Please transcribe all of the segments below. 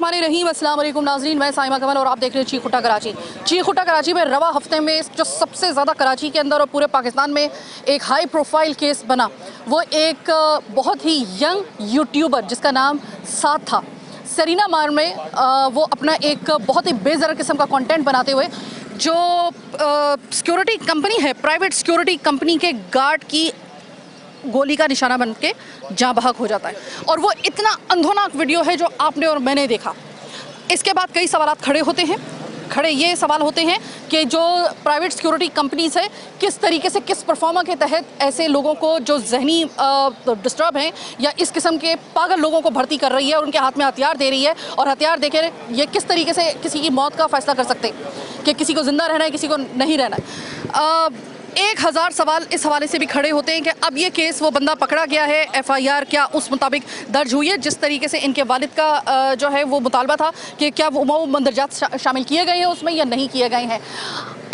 बिस्मिल्लाहिर्रहमानिर्रहीम। अस्सलाम वालेकुम नाज़रीन, मैं साइमा कमल और आप देख रहे हैं चीखुटा कराची। चीखुटा कराची में रवा हफ्ते में जो सबसे ज़्यादा कराची के अंदर और पूरे पाकिस्तान में एक हाई प्रोफाइल केस बना, वो एक बहुत ही यंग यूट्यूबर जिसका नाम साथ था, सरीना मार में वो अपना एक बहुत ही बेज़र किस्म का कंटेंट बनाते हुए जो सिक्योरिटी कंपनी है, प्राइवेट सिक्योरिटी कंपनी के गार्ड की गोली का निशाना बन के जाँ बहक हो जाता है। और वो इतना अंधोनाक वीडियो है जो आपने और मैंने देखा। इसके बाद कई सवाल खड़े ये सवाल होते हैं कि जो प्राइवेट सिक्योरिटी कंपनीज है किस तरीके से किस परफॉर्मा के तहत ऐसे लोगों को जो जहनी डिस्टर्ब हैं या इस किस्म के पागल लोगों को भर्ती कर रही है और उनके हाथ में हथियार दे रही है, और हथियार देकर ये किस तरीके से किसी की मौत का फैसला कर सकते हैं कि किसी को ज़िंदा रहना है, किसी को नहीं रहना है। 1000 सवाल इस हवाले से भी खड़े होते हैं कि अब ये केस वो बंदा पकड़ा गया है, FIR क्या उस मुताबिक दर्ज हुई है जिस तरीके से इनके वालिद का जो है वो मुतालबा था कि क्या वो मंदरजात शामिल किए गए हैं उसमें या नहीं किए गए हैं।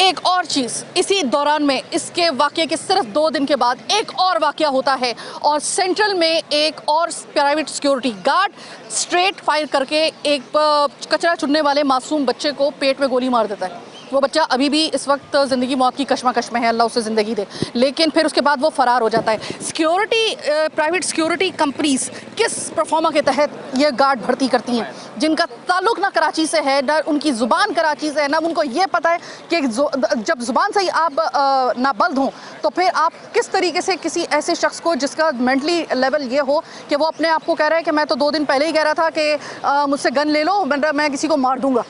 एक और चीज़, इसी दौरान में इसके वाक़े के सिर्फ 2 दिन के बाद एक और वाक़या होता है और सेंट्रल में एक और private security guard straight fire करके एक कचरा चुनने वाले मासूम बच्चे को पेट में गोली मार देता है। वो बच्चा अभी भी इस वक्त ज़िंदगी मौत की कश्मकश में है, अल्लाह उसे ज़िंदगी दे, लेकिन फिर उसके बाद वो फ़रार हो जाता है। प्राइवेट सिक्योरिटी कंपनीज़ किस परफॉर्मा के तहत ये गार्ड भर्ती करती हैं जिनका ताल्लुक़ ना कराची से है, ना उनकी ज़ुबान कराची से है, ना उनको ये पता है कि जब ज़ुबान से ही आप नाबल्द हों तो फिर आप किस तरीके से किसी ऐसे शख्स को जिसका मेंटली लेवल ये हो कि वो अपने आप को कह रहा है कि मैं तो 2 दिन पहले ही कह रहा था कि मुझसे गन ले लो, मैं किसी को मार दूँगा,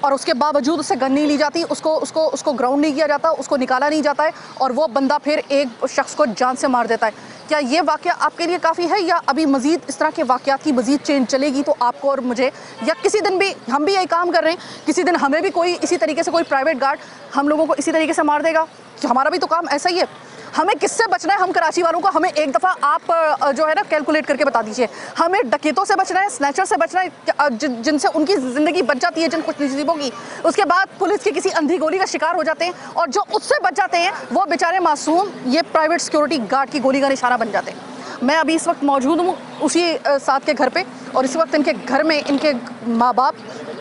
और उसके बावजूद उससे गन नहीं ली जाती, उसको ग्राउंड नहीं किया जाता, उसको निकाला नहीं जाता है और वो बंदा फिर एक शख्स को जान से मार देता है। क्या ये वाक़या आपके लिए काफ़ी है या अभी मज़ीद इस तरह के वाक़यात की मज़ीद चेंज चलेगी तो आपको और मुझे, या किसी दिन भी हम भी यही काम कर रहे हैं, किसी दिन हमें भी कोई इसी तरीके से कोई प्राइवेट गार्ड हम लोगों को इसी तरीके से मार देगा? हमारा भी तो काम ऐसा ही है। हमें किससे बचना है? हम कराची वालों को हमें एक दफ़ा आप जो है ना कैलकुलेट करके बता दीजिए। हमें डकैतों से बचना है, स्नैचर से बचना है जिनसे उनकी ज़िंदगी बच जाती है, जिन खुश नसीबों की, उसके बाद पुलिस की किसी अंधी गोली का शिकार हो जाते हैं, और जो उससे बच जाते हैं वो बेचारे मासूम ये प्राइवेट सिक्योरिटी गार्ड की गोली का निशाना बन जाते हैं। मैं अभी इस वक्त मौजूद हूँ उसी साथ के घर पे, और इस वक्त इनके घर में इनके माँ बाप,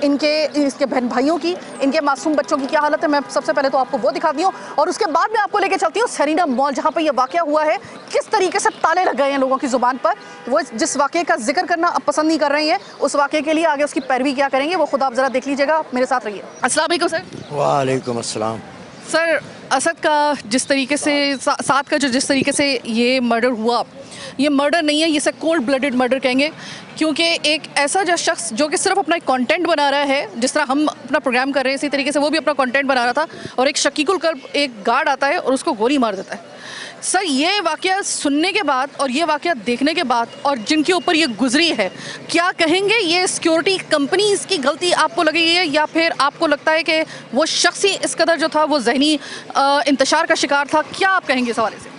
इसके बहन भाइयों की, इनके मासूम बच्चों की क्या हालत है, मैं सबसे पहले तो आपको वो दिखाती हूँ और उसके बाद मैं आपको लेके चलती हूँ सरीना मॉल जहाँ पर यह वाक़या हुआ है। किस तरीके से ताले लग गए हैं लोगों की ज़ुबान पर, वो जिस वाक़े का जिक्र करना अब पसंद नहीं कर रहे हैं, उस वाक़े के लिए आगे उसकी पैरवी क्या करेंगे वो खुद आप ज़रा देख लीजिएगा, मेरे साथ रहिए। अस्सलाम वालेकुम सर। वालेकुम अस्सलाम। सर, असद का जिस तरीके से साथ का जिस तरीके से ये मर्डर हुआ, ये मर्डर नहीं है, ये इसे कोल्ड ब्लडेड मर्डर कहेंगे, क्योंकि एक ऐसा जो शख्स जो कि सिर्फ अपना एक कंटेंट बना रहा है, जिस तरह हम अपना प्रोग्राम कर रहे हैं इसी तरीके से वो भी अपना कंटेंट बना रहा था, और एक शकीकुल कर्ब एक गार्ड आता है और उसको गोली मार देता है। सर, ये वाक़या सुनने के बाद और ये वाक़या देखने के बाद और जिनके ऊपर ये गुजरी है, क्या कहेंगे ये सिक्योरिटी कंपनीज़ की गलती आपको लगी है या फिर आपको लगता है कि वो शख्स ही इस कदर जो था वो जहनी इंतशार का शिकार था? क्या आप कहेंगे इस हवाले से?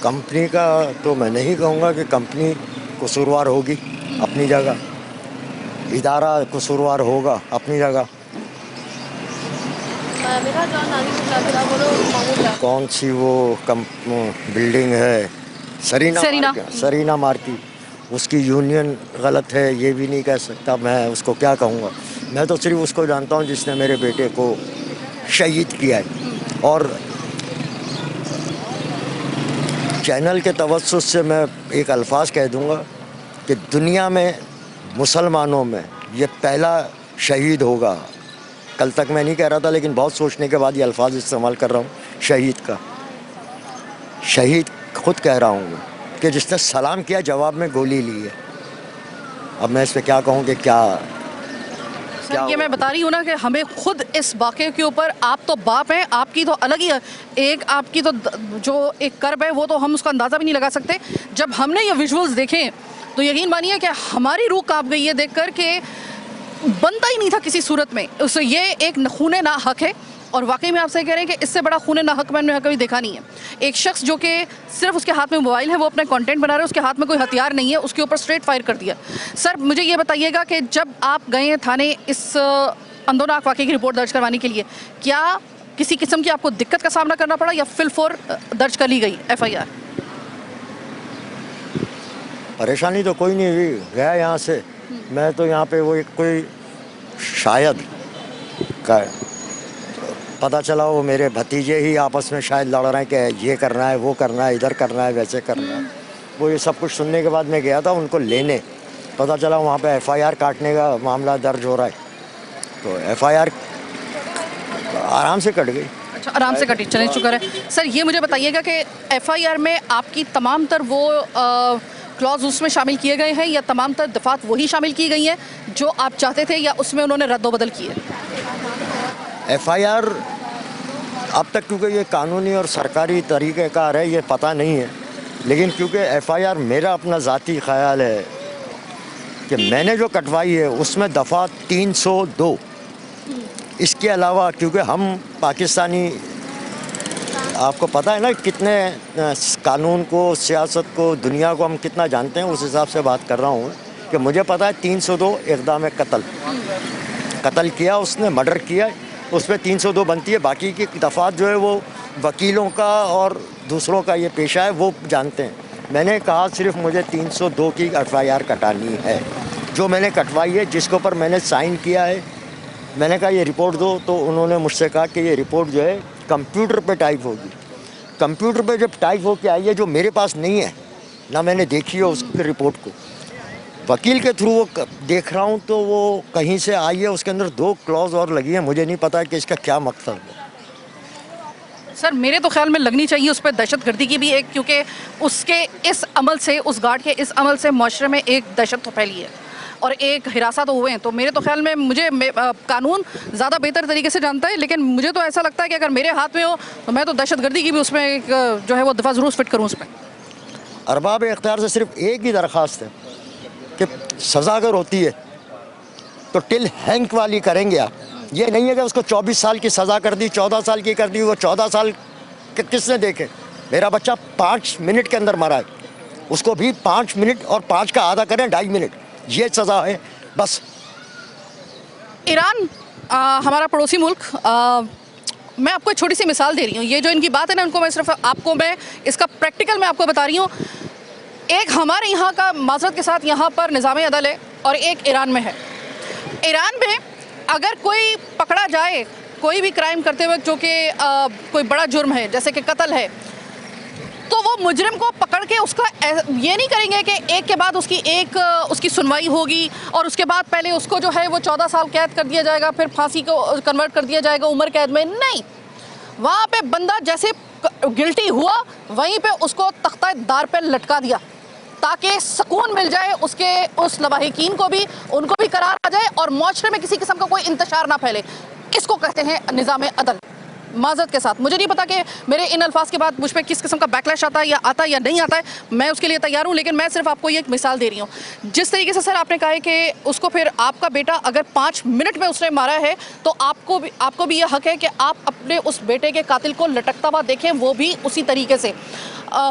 कंपनी का तो मैं नहीं कहूँगा कि कंपनी कसूरवार होगी अपनी जगह, इदारा कसूरवार होगा अपनी जगह। कौन सी वो बिल्डिंग है सरीना मार्की, उसकी यूनियन गलत है ये भी नहीं कह सकता, मैं उसको क्या कहूँगा। मैं तो सिर्फ उसको जानता हूँ जिसने मेरे बेटे को शहीद किया है, और चैनल के तवज्जुह से मैं एक अल्फाज कह दूँगा कि दुनिया में मुसलमानों में ये पहला शहीद होगा। कल तक मैं नहीं कह रहा था, लेकिन बहुत सोचने के बाद ये अल्फाज इस्तेमाल कर रहा हूँ शहीद का। शहीद खुद कह रहा हूँ कि जिसने सलाम किया जवाब में गोली ली है। अब मैं इस पर क्या कहूँ कि क्या ये मैं बता रही हूँ ना कि हमें खुद इस वाक़े के ऊपर, आप तो बाप हैं, आपकी तो अलग ही है, एक आपकी तो जो एक कर्ब है वो तो हम उसका अंदाज़ा भी नहीं लगा सकते। जब हमने ये विजुअल्स देखे तो यकीन मानिए कि हमारी रूह काँप गई है देखकर कि बनता ही नहीं था किसी सूरत में। उससे ये एक खूने ना हक है, और वाकई में आपसे कह रहे हैं कि इससे बड़ा खूने ना हक मैंने कभी देखा नहीं है। एक शख्स जो कि सिर्फ उसके हाथ में मोबाइल है, वो अपना कंटेंट बना रहा है, उसके हाथ में कोई हथियार नहीं है, उसके ऊपर स्ट्रेट फायर कर दिया। सर, मुझे ये बताइएगा कि जब आप गए हैं थाने इस अंदोनाक वाक़े की रिपोर्ट दर्ज करवाने के लिए, क्या किसी किस्म की आपको दिक्कत का सामना करना पड़ा या फिल फॉर दर्ज कर ली गई FIR? परेशानी तो कोई नहीं हुई, गया यहाँ से मैं तो यहाँ पे वो एक कोई शायद का पता चला वो मेरे भतीजे ही आपस में शायद लड़ रहे हैं कि ये करना है, वो करना है, इधर करना है, वैसे करना है। वो ये सब कुछ सुनने के बाद मैं गया था उनको लेने, पता चला वहाँ पे एफआईआर काटने का मामला दर्ज हो रहा है, तो एफआईआर आराम से कट गई। अच्छा, आराम से कटी, चलिए शुक्र है। सर ये मुझे बताइएगा कि एफआईआर में आपकी तमाम तर वो क्लॉज उसमें शामिल किए गए हैं या तमाम तर दफात वही शामिल की गई हैं जो आप चाहते थे, या उसमें उन्होंने रद्दोबदल की है? एफआईआर अब तक क्योंकि ये कानूनी और सरकारी तरीक़ेकार है ये पता नहीं है, लेकिन क्योंकि एफआईआर मेरा अपना ज़ाती ख़्याल है कि मैंने जो कटवाई है उसमें दफ़ा 302, इसके अलावा क्योंकि हम पाकिस्तानी, आपको पता है ना कितने कानून को, सियासत को, दुनिया को हम कितना जानते हैं, उस हिसाब से बात कर रहा हूँ कि मुझे पता है 302 इक़दाम कत्ल किया उसने, मर्डर किया, उस पर 302 बनती है। बाकी की दफ़ात जो है वो वकीलों का और दूसरों का ये पेशा है, वो जानते हैं। मैंने कहा सिर्फ मुझे 302 की एफआईआर कटानी है, जो मैंने कटवाई है, जिसके ऊपर मैंने साइन किया है। मैंने कहा ये रिपोर्ट दो, तो उन्होंने मुझसे कहा कि ये रिपोर्ट जो है कंप्यूटर पे टाइप होगी। कंप्यूटर पे जब टाइप हो के आई है, जो मेरे पास नहीं है, ना मैंने देखी है उस रिपोर्ट को, वकील के थ्रू वो देख रहा हूँ, तो वो कहीं से आई है, उसके अंदर 2 क्लॉज और लगी है, मुझे नहीं पता कि इसका क्या मकसद है। सर मेरे तो ख्याल में लगनी चाहिए उस पर दहशतगर्दी की भी एक, क्योंकि उसके इस अमल से, उस गार्ड के इस अमल से माशरे में एक दहशत तो फैली है और एक हिरासा तो हुए हैं। तो मेरे तो ख्याल में कानून ज़्यादा बेहतर तरीके से जानता है, लेकिन मुझे तो ऐसा लगता है कि अगर मेरे हाथ में हो तो मैं तो दहशतगर्दी की भी उसमें एक जो है वो दफ़ा ज़रूर फिट करूँ उस पर। अरबाब इख्तियार से सिर्फ एक ही दरख्वास्त है कि सज़ा अगर होती है तो टिल हैंक वाली करेंगे आप। ये नहीं है कि उसको 24 साल की सज़ा कर दी, 14 साल की कर दी, वो 14 साल किसने देखे। मेरा बच्चा 5 मिनट के अंदर मरा है, उसको भी 5 मिनट और 5 का आधा करें 2.5 मिनट, ये सज़ा है बस। ईरान हमारा पड़ोसी मुल्क, मैं आपको एक छोटी सी मिसाल दे रही हूँ। ये जो इनकी बात है ना, उनको मैं सिर्फ आपको मैं इसका प्रैक्टिकल मैं आपको बता रही हूँ। एक हमारे यहाँ का माजरत के साथ यहाँ पर निज़ाम अदल है और एक ईरान में है। ईरान में अगर कोई पकड़ा जाए कोई भी क्राइम करते हुए जो कि कोई बड़ा जुर्म है, जैसे कि कत्ल है, तो वो मुजरिम को पकड़ के उसका ये नहीं करेंगे कि एक के बाद उसकी सुनवाई होगी और उसके बाद पहले उसको जो है वो 14 साल कैद कर दिया जाएगा, फिर फांसी को कन्वर्ट कर दिया जाएगा उम्र कैद में। नहीं, वहाँ पे बंदा जैसे गिल्टी हुआ वहीं पे उसको तख्ता दार पे लटका दिया ताकि सुकून मिल जाए उसके उस लवाहिकीन को भी, उनको भी करार आ जाए और माशरे में किसी किस्म का कोई इंतशार ना फैले। इसको कहते हैं निज़ाम अदल। माजरत के साथ मुझे नहीं पता कि मेरे इन अल्फाज के बाद मुझ पर किस किस्म का बैकलैश आता है या नहीं आता है, मैं उसके लिए तैयार हूँ, लेकिन मैं सिर्फ आपको ये एक मिसाल दे रही हूँ। जिस तरीके से सर आपने कहा है कि उसको फिर आपका बेटा अगर 5 मिनट में उसने मारा है तो आपको भी ये हक है कि आप अपने उस बेटे के कातिल को लटकता हुआ देखें, वो भी उसी तरीके से।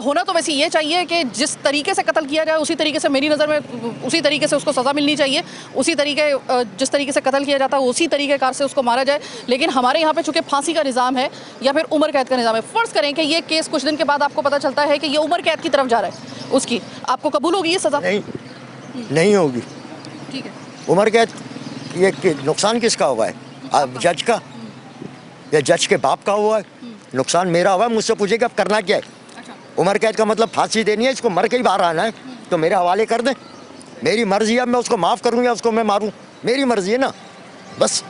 होना तो वैसे ये चाहिए कि जिस तरीके से कत्ल किया जाए उसी तरीके से, मेरी नज़र में उसी तरीके से उसको सज़ा मिलनी चाहिए, उसी तरीके जिस तरीके से कत्ल किया जाता है उसी तरीक़ेकार से उसको मारा जाए। लेकिन हमारे यहाँ पे चूँकि फांसी का निज़ाम है या फिर उम्र कैद का निज़ाम है, फ़र्ज़ करें कि ये केस कुछ दिन के बाद आपको पता चलता है कि ये उम्र कैद की तरफ जा रहा है, उसकी आपको कबूल होगी ये सज़ा? नहीं होगी। ठीक है, उम्र कैद ये नुकसान किसका हुआ है? जज का या जज के बाप का हुआ है? नुकसान मेरा हुआ है, मुझसे पूछे कि अब करना क्या है। उम्र कैद का मतलब फांसी देनी है, इसको मर के ही बाहर आना है, तो मेरे हवाले कर दें। मेरी मर्जी है, मैं उसको माफ़ करूँ या उसको मैं मारूँ, मेरी मर्जी है ना, बस।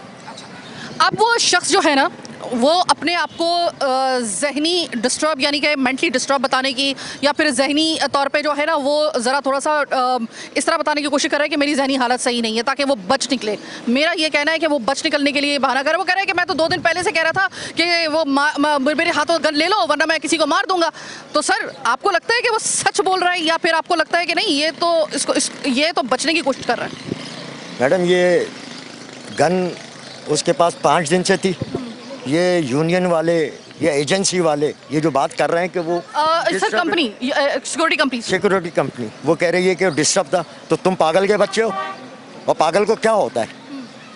अब वो शख्स जो है ना वो अपने आप को ज़हनी डिस्टर्ब यानी कि मेंटली डिस्टर्ब बताने की या फिर ज़हनी तौर पे जो है ना वो ज़रा थोड़ा सा इस तरह बताने की कोशिश कर रहा है कि मेरी ज़हनी हालत सही नहीं है ताकि वो बच निकले। मेरा ये कहना है कि वो बच निकलने के लिए बहाना कर रहा है। वो कह रहा है कि मैं तो 2 दिन पहले से कह रहा था कि वो मेरे हाथों गन ले लो वरना मैं किसी को मार दूंगा। तो सर आपको लगता है कि वो सच बोल रहा है या फिर आपको लगता है कि नहीं ये तो बचने की कोशिश कर रहा है? मैडम ये गन उसके पास 5 दिन से थी। ये यूनियन वाले या एजेंसी वाले ये जो बात कर रहे हैं कि वो सर कंपनी सिक्योरिटी कंपनी वो कह रही है कि डिस्टर्ब था। तो तुम पागल के बच्चे हो, और पागल को क्या होता है?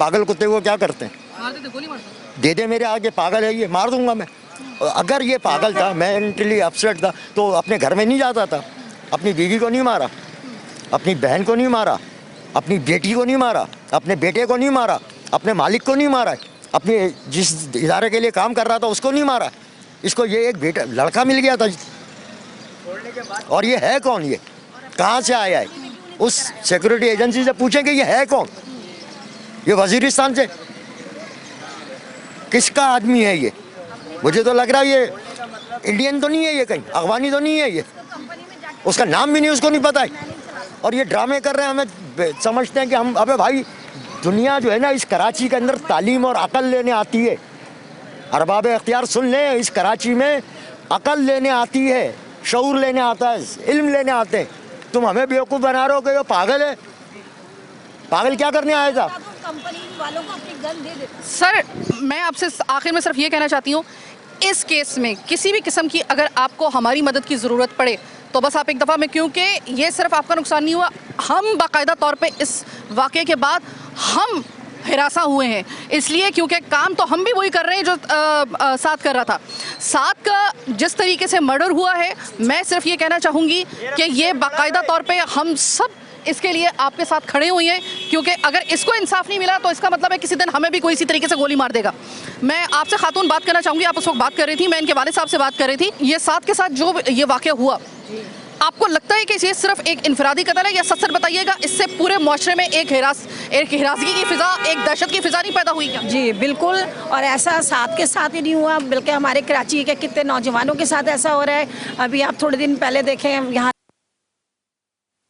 पागल कुत्ते को क्या करते हैं? गोली मारते। दे दे मेरे आगे, पागल है ये, मार दूंगा मैं। अगर ये पागल था, मेंटली अपसेट था, तो अपने घर में नहीं जाता था, अपनी बीवी को नहीं मारा। अपनी बहन को नहीं मारा, अपनी बेटी को नहीं मारा, अपने बेटे को नहीं मारा, अपने मालिक को नहीं मारा, अपने जिस इदारे के लिए काम कर रहा था उसको नहीं मारा। इसको ये एक बेटा लड़का मिल गया था। और ये है कौन? ये कहाँ से आया है? उस सिक्योरिटी एजेंसी से पूछें कि ये है कौन? ये वजीरिस्तान से किसका आदमी है ये? मुझे तो लग रहा है ये इंडियन तो नहीं है, ये कहीं अफगानी तो नहीं है, ये उसका नाम भी नहीं उसको नहीं पता है। और ये ड्रामे कर रहे हैं, हमें समझते हैं कि हम, अबे भाई दुनिया जो है ना, इस कराची के अंदर तालीम और अकल लेने आती है। अरबाब इख्तियार सुन लें, इस कराची में अकल लेने आती है, शऊर लेने आता है, इल्म लेने आते हैं। तुम हमें बेवकूफ़ बना रहे हो कि ये पागल है। पागल क्या करने आया था? कंपनी वालों को अपनी गन दे देते। सर, मैं आपसे आखिर में सिर्फ ये कहना चाहती हूँ, इस केस में किसी भी किस्म की अगर आपको हमारी मदद की ज़रूरत पड़े तो बस आप एक दफ़ा में, क्योंकि ये सिर्फ आपका नुकसान नहीं हुआ, हम बाकायदा तौर पे इस वाक़े के बाद हम हिरासा हुए हैं, इसलिए क्योंकि काम तो हम भी वही कर रहे हैं जो साथ कर रहा था। साथ का जिस तरीके से मर्डर हुआ है, मैं सिर्फ ये कहना चाहूँगी कि ये बाकायदा तौर पे हम सब इसके लिए आपके साथ खड़े हुए हैं, क्योंकि अगर इसको इंसाफ नहीं मिला तो इसका मतलब है किसी दिन हमें भी कोई इसी तरीके से गोली मार देगा। मैं आपसे खातून बात करना चाहूँगी, आप उस वक्त बात कर रही थी, मैं इनके वालिद साहब से बात कर रही थी। ये साथ के साथ जो ये वाक़या हुआ, आपको लगता है कि ये सिर्फ एक इनफरादी कत्ल है, या सच बताइएगा इससे पूरे माशरे में एक हिरासगी की फ़िज़ा, एक दहशत की फ़िज़ा नहीं पैदा हुई क्या? जी बिल्कुल, और ऐसा साथ के साथ ही नहीं हुआ, बल्कि हमारे कराची के कितने नौजवानों के साथ ऐसा हो रहा है। अभी आप थोड़े दिन पहले देखें, यहाँ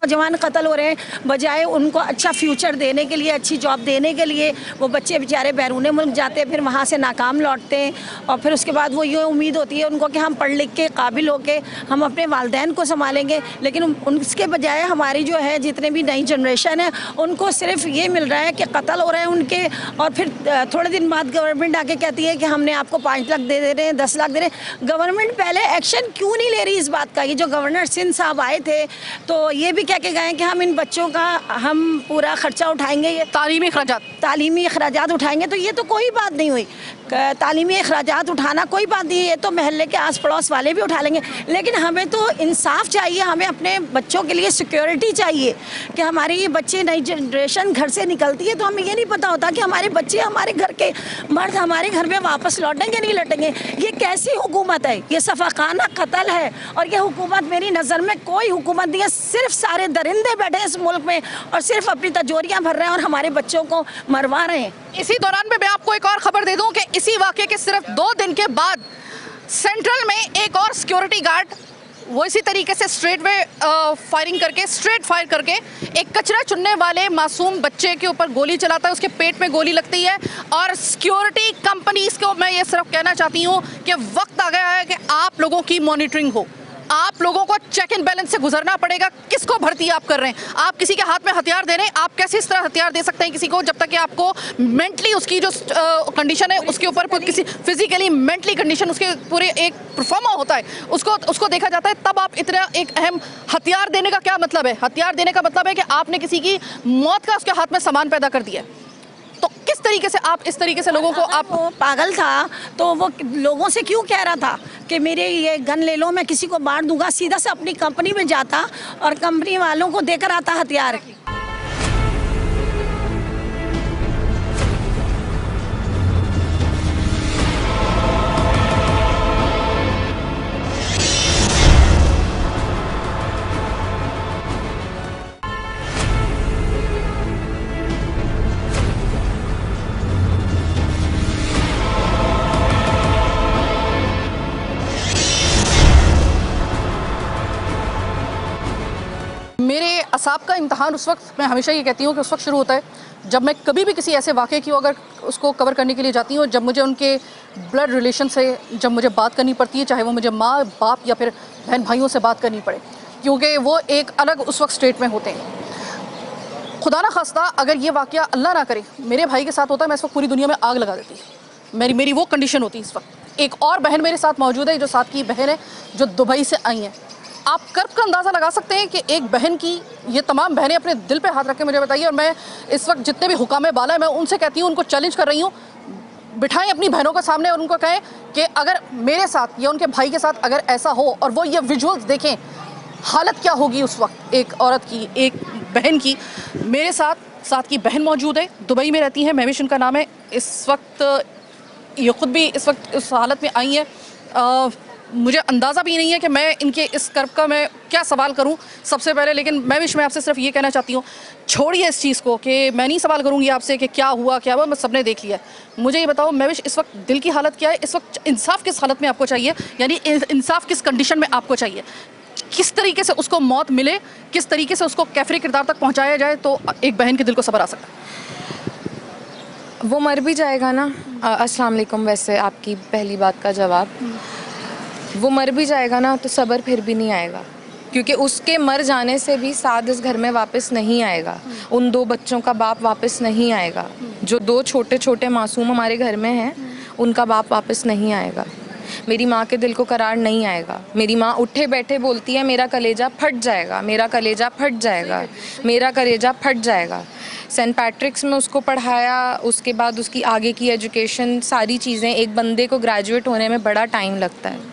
नौजवान कत्ल हो रहे हैं, बजाय उनको अच्छा फ्यूचर देने के लिए, अच्छी जॉब देने के लिए वो बच्चे बेचारे बैरून मुल्क जाते हैं, फिर वहाँ से नाकाम लौटते हैं, और फिर उसके बाद वो ये उम्मीद होती है उनको कि हम पढ़ लिख के काबिल होके हम अपने वालिदैन को संभालेंगे, लेकिन उसके बजाय हमारी जो है जितने भी नई जनरेशन है उनको सिर्फ ये मिल रहा है कि कत्ल हो रहे हैं उनके, और फिर थोड़े दिन बाद गवर्नमेंट आके कहती है कि हमने आपको 5 लाख दे रहे हैं, 10 लाख दे रहे हैं। गवर्नमेंट पहले एक्शन क्यों नहीं ले रही इस बात का? ये जो गवर्नर सिंध साहब आए थे तो ये भी कह के गए कि हम इन बच्चों का हम पूरा खर्चा उठाएंगे, ये तालीमी अखराजात उठाएंगे, तो ये तो कोई बात नहीं हुई। तालीमी अखराजात उठाना कोई बात नहीं है, ये तो महल्ले के आस पड़ोस वाले भी उठा लेंगे, लेकिन हमें तो इंसाफ चाहिए, हमें अपने बच्चों के लिए सिक्योरिटी चाहिए कि हमारे ये बच्चे, नई जनरेशन घर से निकलती है तो हमें ये नहीं पता होता कि हमारे बच्चे, हमारे घर के मर्द हमारे घर में वापस लौटेंगे नहीं लौटेंगे। ये कैसी हुकूमत है? ये सफाकाना कत्ल है, और ये हुकूमत मेरी नज़र में कोई हुकूमत नहीं है, सिर्फ सारे दरिंदे बैठे हैं इस मुल्क में और सिर्फ अपनी तजोरियाँ भर रहे हैं और हमारे बच्चों को मरवा रहे हैं। इसी दौरान में मैं आपको एक और खबर दे दूं कि इसी वाक़े के सिर्फ 2 दिन के बाद सेंट्रल में एक और सिक्योरिटी गार्ड वो इसी तरीके से स्ट्रेट फायर करके एक कचरा चुनने वाले मासूम बच्चे के ऊपर गोली चलाता है, उसके पेट में गोली लगती है। और सिक्योरिटी कंपनीज को मैं ये सिर्फ कहना चाहती हूँ कि वक्त आ गया है कि आप लोगों की मॉनिटरिंग हो, आप लोगों को चेक एंड बैलेंस से गुजरना पड़ेगा। किसको भर्ती आप कर रहे हैं? आप किसी के हाथ में हथियार दे रहे हैं, आप कैसे इस तरह हथियार दे सकते हैं किसी को, जब तक कि आपको मेंटली उसकी जो कंडीशन है उसके ऊपर किसी फिजिकली मेंटली कंडीशन उसके पूरे एक परफॉर्मा होता है, उसको देखा जाता है, तब आप इतना एक अहम हथियार देने का क्या मतलब है? हथियार देने का मतलब है कि आपने किसी की मौत का उसके हाथ में सामान पैदा कर दिया है। तो किस तरीके से आप इस तरीके से लोगों को, आप वो पागल था तो वो लोगों से क्यों कह रहा था कि मेरे ये गन ले लो, मैं किसी को मार दूंगा? सीधा से अपनी कंपनी में जाता और कंपनी वालों को देकर आता हथियार। मेरे असाब का इम्तहान उस वक्त, मैं हमेशा ये कहती हूँ कि उस वक्त शुरू होता है जब मैं कभी भी किसी ऐसे वाक़े की अगर उसको कवर करने के लिए जाती हूँ, जब मुझे उनके ब्लड रिलेशन से जब मुझे बात करनी पड़ती है, चाहे वो मुझे माँ बाप या फिर बहन भाइयों से बात करनी पड़े, क्योंकि वो एक अलग उस वक्त स्टेट में होते हैं। खुदा ना खास्ता अगर ये वाक़या अल्लाह ना करे मेरे भाई के साथ होता है, मैं इस वक्त पूरी दुनिया में आग लगा देती। मेरी वो कंडीशन होती है इस वक्त। एक और बहन मेरे साथ मौजूद है, जो साथ की बहन है, जो दुबई से आई हैं। आप कर्ब का अंदाज़ा लगा सकते हैं कि एक बहन की, ये तमाम बहनें अपने दिल पे हाथ रख के मुझे बताइए, और मैं इस वक्त जितने भी हुकामे बाला है मैं उनसे कहती हूँ, उनको चैलेंज कर रही हूँ, बिठाएं अपनी बहनों के सामने और उनको कहें कि अगर मेरे साथ या उनके भाई के साथ अगर ऐसा हो और वो ये विजुअल्स देखें, हालत क्या होगी उस वक्त एक औरत की, एक बहन की। मेरे साथ की बहन मौजूद है, दुबई में रहती है, महविश उनका नाम है। इस वक्त ये ख़ुद भी इस वक्त उस हालत में आई है। मुझे अंदाज़ा भी नहीं है कि मैं इनके इस कर्ब का मैं क्या सवाल करूं सबसे पहले। लेकिन मैं आपसे सिर्फ ये कहना चाहती हूँ, छोड़िए इस चीज़ को कि मैं नहीं सवाल करूंगी आपसे कि क्या हुआ, मैं सबने देख लिया है। मुझे ये बताओ महविश, इस वक्त दिल की हालत क्या है? इस वक्त इंसाफ किस हालत में आपको चाहिए, यानी इंसाफ किस कंडीशन में आपको चाहिए? किस तरीके से उसको मौत मिले, किस तरीके से उसको कैफरी किरदार तक पहुँचाया जाए तो एक बहन के दिल को सब्र आ सकता है? वो मर भी जाएगा ना। अस्सलाम वालेकुम। वैसे आपकी पहली बात का जवाब, वो मर भी जाएगा ना तो सब्र फिर भी नहीं आएगा, क्योंकि उसके मर जाने से भी साद इस घर में वापस नहीं आएगा। उन 2 बच्चों का बाप वापस नहीं आएगा। जो 2 छोटे छोटे मासूम हमारे घर में हैं, उनका बाप वापस नहीं आएगा। मेरी माँ के दिल को करार नहीं आएगा। मेरी माँ उठे बैठे बोलती है मेरा कलेजा फट जाएगा, मेरा कलेजा फट जाएगा, मेरा कलेजा फट जाएगा। सेंट पैट्रिक्स में उसको पढ़ाया, उसके बाद उसकी आगे की एजुकेशन, सारी चीज़ें। एक बंदे को ग्रेजुएट होने में बड़ा टाइम लगता है।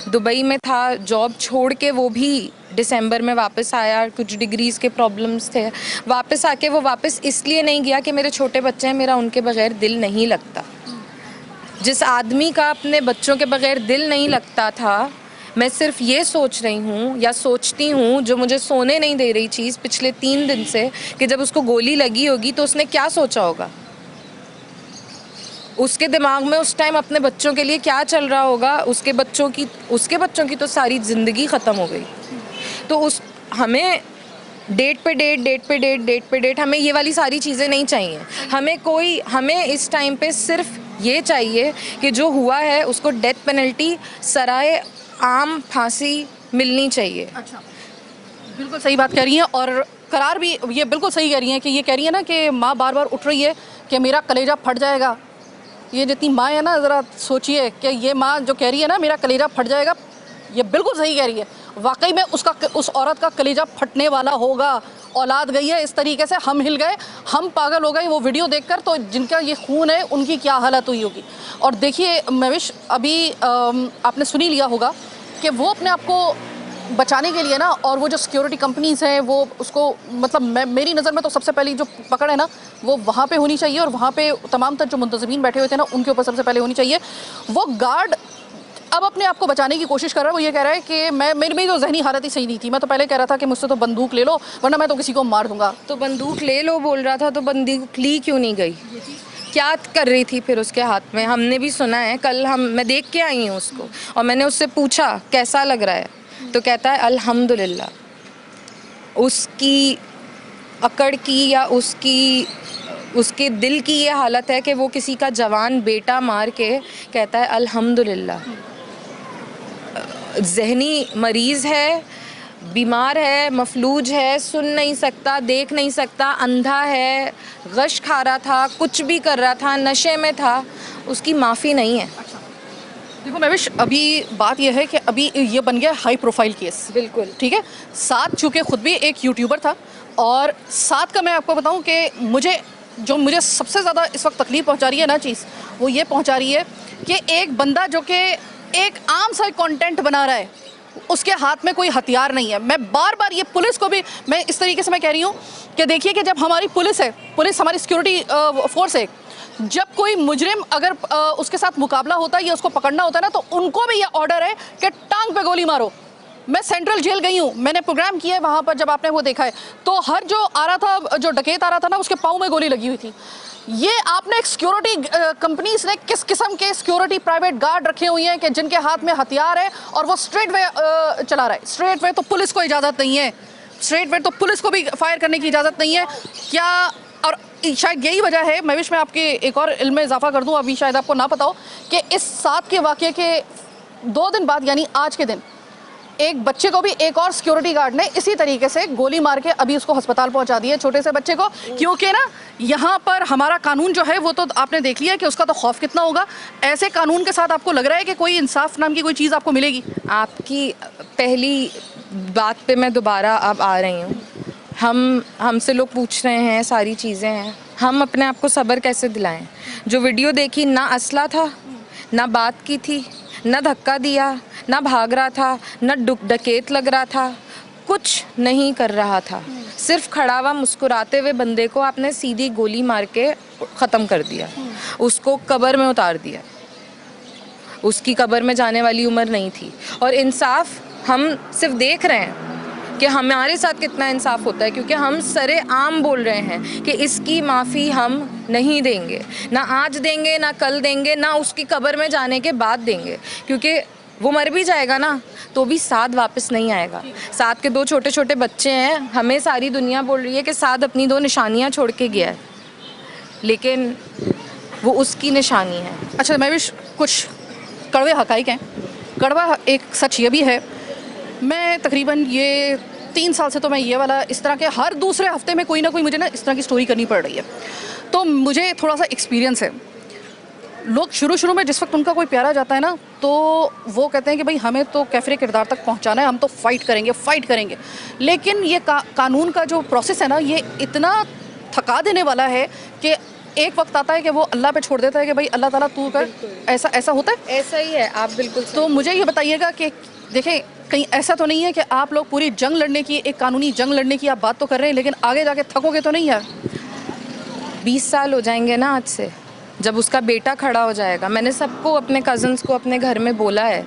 दुबई में था, जॉब छोड़ के वो भी दिसंबर में वापस आया, कुछ डिग्रीज़ के प्रॉब्लम्स थे। वापस आके वो वापस इसलिए नहीं गया कि मेरे छोटे बच्चे हैं, मेरा उनके बगैर दिल नहीं लगता। जिस आदमी का अपने बच्चों के बगैर दिल नहीं लगता था, मैं सिर्फ ये सोच रही हूँ या सोचती हूँ, जो मुझे सोने नहीं दे रही चीज़ पिछले 3 दिन से, कि जब उसको गोली लगी होगी तो उसने क्या सोचा होगा, उसके दिमाग में उस टाइम अपने बच्चों के लिए क्या चल रहा होगा। उसके बच्चों की तो सारी ज़िंदगी ख़त्म हो गई। तो हमें डेट पे डेट, हमें ये वाली सारी चीज़ें नहीं चाहिए। हमें इस टाइम पे सिर्फ ये चाहिए कि जो हुआ है उसको डेथ पेनल्टी, सराए आम फांसी मिलनी चाहिए। अच्छा, बिल्कुल सही बात कह रही हैं। और करार भी ये बिल्कुल सही कह रही हैं कि ये कह रही है ना कि माँ बार बार उठ रही है कि मेरा कलेजा फट जाएगा। ये जितनी माँ है ना, ज़रा सोचिए कि ये माँ जो कह रही है ना मेरा कलेजा फट जाएगा, ये बिल्कुल सही कह रही है। वाकई में उस औरत का कलेजा फटने वाला होगा। औलाद गई है इस तरीके से, हम हिल गए, हम पागल हो गए वो वीडियो देखकर। तो जिनका ये खून है उनकी क्या हालत हुई होगी। और देखिए महविश, अभी आपने सुन ही लिया होगा कि वो अपने आप को बचाने के लिए ना, और वो जो सिक्योरिटी कंपनीज़ हैं वो उसको, मतलब मेरी नज़र में तो सबसे पहली जो पकड़ है ना वो वहाँ पे होनी चाहिए। और वहाँ पे तमाम तर जो मुंतज़मीन बैठे हुए थे ना उनके ऊपर सबसे पहले होनी चाहिए। वो गार्ड अब अपने आप को बचाने की कोशिश कर रहा है। वो ये कह रहा है कि मेरी तो जहनी हालत ही सही नहीं थी। मैं तो पहले कह रहा था कि मुझसे तो बंदूक ले लो वरना मैं तो किसी को मार दूंगा। तो बंदूक ले लो बोल रहा था, तो बंदूक ली क्यों नहीं गई? क्या कर रही थी फिर उसके हाथ में? हमने भी सुना है, कल मैं देख के आई हूँ उसको, और मैंने उससे पूछा कैसा लग रहा है, तो कहता है अल्हम्दुलिल्लाह। उसकी अकड़ की या उसके दिल की ये हालत है कि वो किसी का जवान बेटा मार के कहता है अल्हम्दुलिल्लाह। ज़हनी मरीज़ है, बीमार है, मफलूज है, सुन नहीं सकता, देख नहीं सकता, अंधा है, गश खा रहा था, कुछ भी कर रहा था, नशे में था, उसकी माफ़ी नहीं है। देखो महविश, अभी बात यह है कि अभी ये बन गया हाई प्रोफाइल केस। बिल्कुल ठीक है। साथ चूँकि ख़ुद भी एक यूट्यूबर था, और साथ का मैं आपको बताऊं कि मुझे सबसे ज़्यादा इस वक्त तकलीफ़ पहुंचा रही है ना चीज़, वो ये पहुंचा रही है कि एक बंदा जो कि एक आम सा कंटेंट बना रहा है, उसके हाथ में कोई हथियार नहीं है। मैं बार बार ये पुलिस को भी मैं इस तरीके से मैं कह रही हूँ कि देखिए कि जब हमारी पुलिस हमारी सिक्योरिटी फोर्स है, जब कोई मुजरिम अगर उसके साथ मुकाबला होता है या उसको पकड़ना होता है ना, तो उनको भी ये ऑर्डर है कि टांग पे गोली मारो। मैं सेंट्रल जेल गई हूँ, मैंने प्रोग्राम किया है वहाँ पर, जब आपने वो देखा है तो हर जो आ रहा था, जो डकैत आ रहा था ना, उसके पाँव में गोली लगी हुई थी। ये आपने एक सिक्योरिटी कंपनीज ने किस किस्म के सिक्योरिटी प्राइवेट गार्ड रखे हुए हैं कि जिनके हाथ में हथियार है और वो स्ट्रेट वे चला रहा है। स्ट्रेट वे तो पुलिस को इजाज़त नहीं है, स्ट्रेट वे तो पुलिस को भी फायर करने की इजाज़त नहीं है क्या? और शायद यही वजह है, मैं आपके एक और इल्म में इजाफा कर दूं, अभी शायद आपको ना पता हो कि इस 7 के वाक़े के 2 दिन बाद यानी आज के दिन एक बच्चे को भी एक और सिक्योरिटी गार्ड ने इसी तरीके से गोली मार के अभी उसको अस्पताल पहुंचा दिया, छोटे से बच्चे को। क्योंकि ना यहाँ पर हमारा कानून जो है वो तो आपने देख लिया कि उसका तो खौफ कितना होगा। ऐसे कानून के साथ आपको लग रहा है कि कोई इंसाफ नाम की कोई चीज़ आपको मिलेगी? आपकी पहली बात पे मैं दोबारा अब आ रही हूँ। हमसे लोग पूछ रहे हैं, सारी चीज़ें हैं, हम अपने आप को सब्र कैसे दिलाएं? जो वीडियो देखी ना असला था, ना बात की थी, ना धक्का दिया, ना भाग रहा था, ना डकैत लग रहा था, कुछ नहीं कर रहा था, सिर्फ खड़ा हुआ मुस्कुराते हुए बंदे को आपने सीधी गोली मार के ख़त्म कर दिया, उसको कब्र में उतार दिया। उसकी कब्र में जाने वाली उम्र नहीं थी। और इंसाफ हम सिर्फ देख रहे हैं कि हमारे साथ कितना इंसाफ होता है, क्योंकि हम सरे आम बोल रहे हैं कि इसकी माफ़ी हम नहीं देंगे, ना आज देंगे, ना कल देंगे, ना उसकी कब्र में जाने के बाद देंगे, क्योंकि वो मर भी जाएगा ना तो भी साद वापस नहीं आएगा। साद के 2 छोटे छोटे बच्चे हैं, हमें सारी दुनिया बोल रही है कि साद अपनी 2 निशानियाँ छोड़ के गया है, लेकिन वो उसकी निशानी है। अच्छा, मैं भी कुछ कड़वे हकाइक हैं। कड़वा एक सच ये भी है, मैं तकरीबन ये 3 साल से तो मैं ये वाला इस तरह के हर दूसरे हफ्ते में कोई ना कोई मुझे ना इस तरह की स्टोरी करनी पड़ रही है, तो मुझे थोड़ा सा एक्सपीरियंस है। लोग शुरू में जिस वक्त उनका कोई प्यारा जाता है ना, तो वो कहते हैं कि भाई हमें तो कैफरे किरदार तक पहुंचाना है, हम तो फ़ाइट करेंगे। लेकिन ये कानून का जो प्रोसेस है ना, ये इतना थका देने वाला है कि एक वक्त आता है कि वो अल्लाह पे छोड़ देता है कि भाई अल्लाह ताला तू कर। ऐसा होता है। ऐसा ही है, आप बिल्कुल। तो मुझे ये बताइएगा कि देखें, कहीं ऐसा तो नहीं है कि आप लोग पूरी जंग लड़ने की, एक कानूनी जंग लड़ने की आप बात तो कर रहे हैं, लेकिन आगे जाके थकोगे तो नहीं यार? 20 साल हो जाएंगे ना आज से, जब उसका बेटा खड़ा हो जाएगा। मैंने सबको, अपने कज़न्स को अपने घर में बोला है,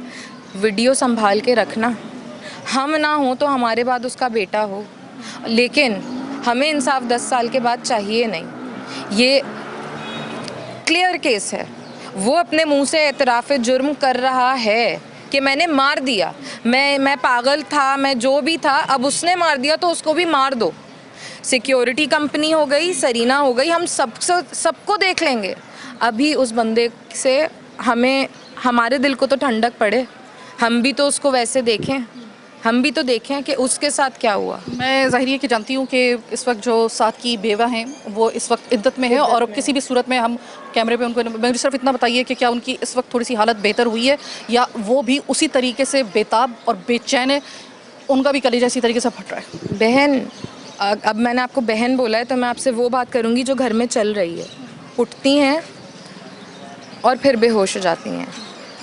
वीडियो संभाल के रखना, हम ना हो तो हमारे बाद उसका बेटा हो, लेकिन हमें इंसाफ 10 साल के बाद चाहिए नहीं। ये क्लियर केस है, वो अपने मुंह से एतराफ़ जुर्म कर रहा है कि मैंने मार दिया, मैं पागल था, मैं जो भी था, अब उसने मार दिया तो उसको भी मार दो। सिक्योरिटी कंपनी हो गई, सरीना हो गई, हम सबको देख लेंगे। अभी उस बंदे से हमें, हमारे दिल को तो ठंडक पड़े, हम भी तो उसको वैसे देखें, हम भी तो देखें कि उसके साथ क्या हुआ। मैं ज़ाहिर है कि जानती हूँ कि इस वक्त जो साथ की बेवा हैं वो इस वक्त इद्दत में है, और किसी भी सूरत में हम कैमरे पे उनको, मुझे सिर्फ इतना बताइए कि क्या उनकी इस वक्त थोड़ी सी हालत बेहतर हुई है, या वो भी उसी तरीके से बेताब और बेचैन है, उनका भी कलेजा इसी तरीके से फट रहा है? बहन, अब मैंने आपको बहन बोला है तो मैं आपसे वो बात करूँगी जो घर में चल रही है। उठती हैं और फिर बेहोश हो जाती हैं,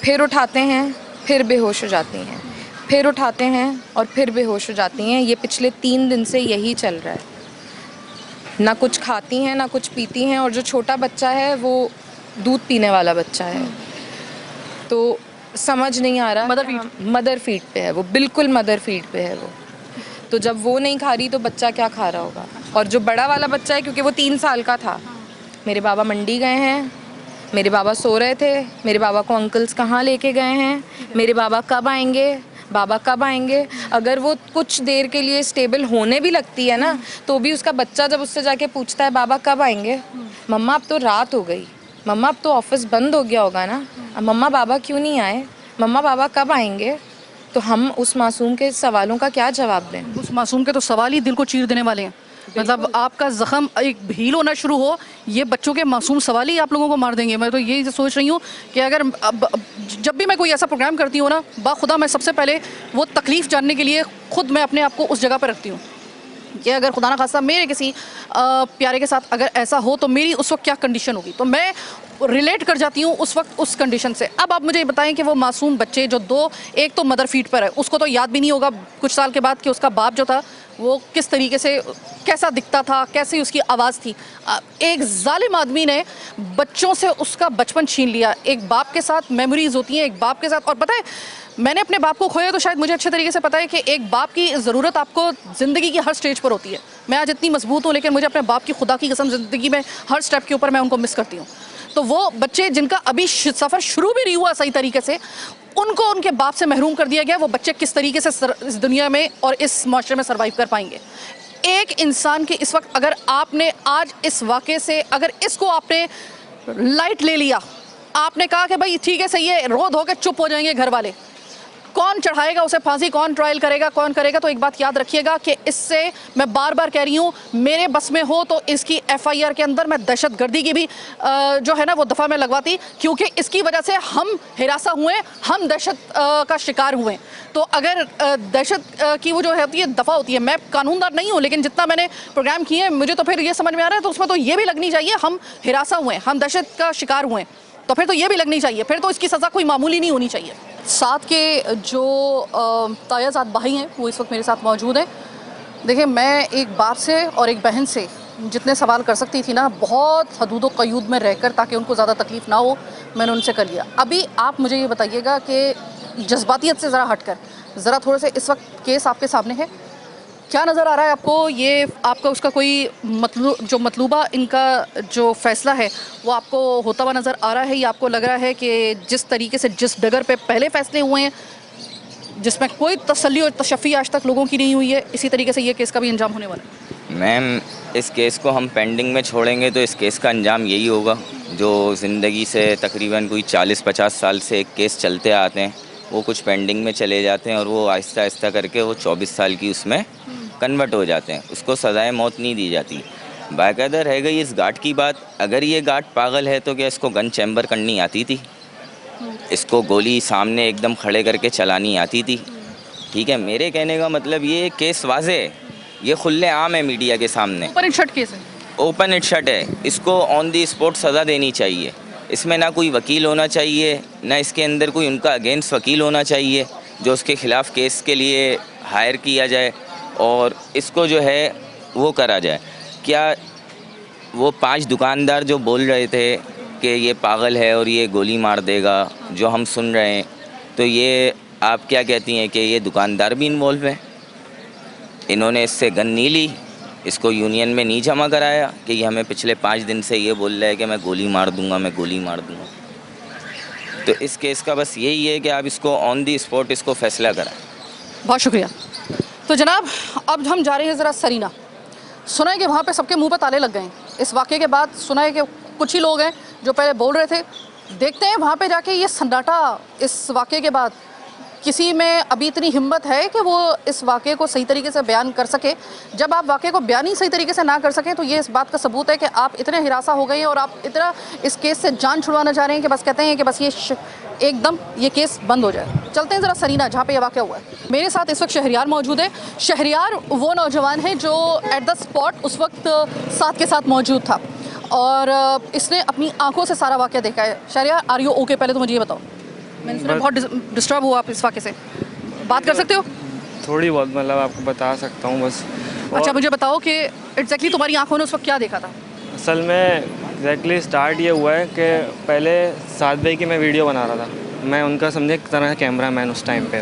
फिर उठाते हैं, फिर बेहोश हो जाती हैं, फिर उठाते हैं और फिर बेहोश हो जाती हैं। ये पिछले 3 दिन से यही चल रहा है, ना कुछ खाती हैं, ना कुछ पीती हैं, और जो छोटा बच्चा है वो दूध पीने वाला बच्चा है, तो समझ नहीं आ रहा। मदर फीड पे है वो, बिल्कुल मदर फीड पे है वो। तो जब वो नहीं खा रही तो बच्चा क्या खा रहा होगा? और जो बड़ा वाला बच्चा है, क्योंकि वो 3 साल का था, मेरे बाबा मंडी गए हैं, मेरे बाबा सो रहे थे, मेरे बाबा को अंकल्स कहाँ लेके गए हैं, मेरे बाबा कब आएंगे, बाबा कब आएंगे। अगर वो कुछ देर के लिए स्टेबल होने भी लगती है ना, तो भी उसका बच्चा जब उससे जाके पूछता है बाबा कब आएंगे, मम्मा अब तो रात हो गई, मम्मा अब तो ऑफिस बंद हो गया होगा ना, अब मम्मा बाबा क्यों नहीं आए, मम्मा बाबा कब आएंगे, तो हम उस मासूम के सवालों का क्या जवाब दें? उस मासूम के तो सवाल ही दिल को चीर देने वाले हैं। मतलब आपका ज़ख़म एक भील होना शुरू हो, ये बच्चों के मासूम सवाल ही आप लोगों को मार देंगे। मैं तो यही सोच रही हूँ कि अगर जब भी मैं कोई ऐसा प्रोग्राम करती हूँ ना, बाखुदा मैं सबसे पहले वो तकलीफ़ जानने के लिए खुद मैं अपने आप को उस जगह पर रखती हूँ कि अगर खुदा ना खास्ता मेरे किसी प्यारे के साथ अगर ऐसा हो तो मेरी उस वक्त क्या कंडीशन होगी, तो मैं रिलेट कर जाती हूँ उस वक्त उस कंडीशन से। अब आप मुझे बताएं कि वो मासूम बच्चे जो 2, एक तो मदर फीड पर है, उसको तो याद भी नहीं होगा कुछ साल के बाद कि उसका बाप जो था वो किस तरीके से, कैसा दिखता था, कैसी उसकी आवाज़ थी। एक जालिम आदमी ने बच्चों से उसका बचपन छीन लिया। एक बाप के साथ मेमोरीज़ होती हैं, एक बाप के साथ। और पता है, मैंने अपने बाप को खोया तो शायद मुझे अच्छे तरीके से पता है कि एक बाप की ज़रूरत आपको ज़िंदगी की हर स्टेज पर होती है। मैं आज इतनी मजबूत हूँ, लेकिन मुझे अपने बाप की खुदा की कसम ज़िंदगी में हर स्टेप के ऊपर मैं उनको मिस करती हूँ। तो वो बच्चे जिनका अभी सफ़र शुरू भी नहीं हुआ सही तरीके से, उनको उनके बाप से महरूम कर दिया गया। वो बच्चे किस तरीके से इस दुनिया में और इस माशरे में सर्वाइव कर पाएंगे? एक इंसान के इस वक्त, अगर आपने आज इस वाक़े से, अगर इसको आपने लाइट ले लिया, आपने कहा कि भाई ठीक है सही है, रो धो के चुप हो जाएंगे घर वाले, कौन चढ़ाएगा उसे फांसी, कौन ट्रायल करेगा, कौन करेगा? तो एक बात याद रखिएगा कि इससे, मैं बार बार कह रही हूँ, मेरे बस में हो तो इसकी FIR के अंदर मैं दहशतगर्दी की भी जो है ना वो दफ़ा में लगवाती, क्योंकि इसकी वजह से हम हिरासा हुए, हम दहशत का शिकार हुए। तो अगर दहशत की वो जो होती है दफ़ा होती है, मैं कानूनदार नहीं हूँ, लेकिन जितना मैंने प्रोग्राम किए हैं मुझे तो फिर ये समझ में आ रहा है, तो उसमें तो ये भी लगनी चाहिए हम हिरासा हुए, हम दहशत का शिकार हुए, तो फिर तो ये भी लगनी चाहिए, फिर तो इसकी सज़ा कोई मामूली नहीं होनी चाहिए। साथ के जो तायाजाद भाई हैं वो इस वक्त मेरे साथ मौजूद हैं। देखिए, मैं एक बाप से और एक बहन से जितने सवाल कर सकती थी ना, बहुत हदूद व क़यूद में रहकर, ताकि उनको ज़्यादा तकलीफ़ ना हो, मैंने उनसे कर लिया। अभी आप मुझे ये बताइएगा कि जज्बातियत से ज़रा हटकर, ज़रा थोड़े से इस वक्त केस आपके सामने है, क्या नज़र आ रहा है आपको? ये आपका उसका कोई मतलूबा इनका जो फ़ैसला है वो आपको होता हुआ नज़र आ रहा है, या आपको लग रहा है कि जिस तरीके से, जिस डगर पे पहले फ़ैसले हुए हैं, जिसमें कोई तसल्ली और तशफ़ी आज तक लोगों की नहीं हुई है, इसी तरीके से ये केस का भी अंजाम होने वाला है? मैम, इस केस को हम पेंडिंग में छोड़ेंगे तो इस केस का अंजाम यही होगा जो ज़िंदगी से तकरीबन कोई 40-50 साल से एक केस चलते आते हैं, वो कुछ पेंडिंग में चले जाते हैं और वो आहिस्ता आहिस्ता करके वो 24 साल की उसमें कन्वर्ट हो जाते हैं। उसको सज़ाए मौत नहीं दी जाती। बाकायदा रह गई इस गार्ड की बात, अगर ये गार्ड पागल है तो क्या इसको गन चैम्बर करनी आती थी? इसको गोली सामने एकदम खड़े करके चलानी आती थी? ठीक है, मेरे कहने का मतलब ये केस वाज़े है, ये खुले आम है मीडिया के सामने। ओपन एंड शट केस है। ओपन एंड शट है, इसको ऑन दी स्पॉट सज़ा देनी चाहिए। इसमें ना कोई वकील होना चाहिए, ना इसके अंदर कोई उनका अगेंस्ट वकील होना चाहिए जो उसके ख़िलाफ़ केस के लिए हायर किया जाए और इसको जो है वो करा जाए। क्या वो 5 दुकानदार जो बोल रहे थे कि ये पागल है और ये गोली मार देगा, जो हम सुन रहे हैं, तो ये आप क्या कहती हैं कि ये दुकानदार भी इन्वॉल्व हैं? इन्होंने इससे गन नहीं ली, इसको यूनियन में नहीं जमा कराया कि ये हमें पिछले 5 दिन से ये बोल रहा है कि मैं गोली मार दूंगा, मैं गोली मार दूंगा। तो इस केस का बस यही है कि आप इसको ऑन दी स्पॉट इसको फैसला कराएं। बहुत शुक्रिया। तो जनाब, अब हम जा रहे हैं ज़रा सरीना। सुना है कि वहाँ पे सबके मुंह पे ताले लग गए हैं इस वाक़े के बाद। सुना है कि कुछ ही लोग हैं जो पहले बोल रहे थे। देखते हैं वहाँ पे जाके ये सन्नाटा इस वाक़े के बाद, किसी में अभी इतनी हिम्मत है कि वो इस वाक़े को सही तरीके से बयान कर सके। जब आप वाक़े को बयान ही सही तरीके से ना कर सकें तो ये इस बात का सबूत है कि आप इतने हिरासा हो गए हैं और आप इतना इस केस से जान छुड़वाना चाह रहे हैं कि बस कहते हैं कि बस ये एकदम ये केस बंद हो जाए। चलते हैं ज़रा सरीना, जहाँ पे ये वाक़या हुआ है। मेरे साथ इस वक्त शहरियार मौजूद है। शहरियार वो नौजवान है जो एट द स्पॉट उस वक्त साथ के साथ मौजूद था और इसने अपनी आंखों से सारा वाक़या देखा है। Shahryar, are you okay? पहले तो मुझे ये बताओ, मैंने सुना बहुत डिस्टर्ब हुआ आप इस वाक़े से, बात कर सकते हो? थोड़ी बहुत, मतलब आपको बता सकता हूँ बस। अच्छा, मुझे बताओ कि एग्जैक्टली तुम्हारी आंखों ने उस वक्त क्या देखा था? असल में एग्जैक्टली स्टार्ट ये हुआ है कि पहले साद भाई की मैं वीडियो बना रहा था। मैं उनका समझे एक तरह कैमरा मैन उस टाइम पे।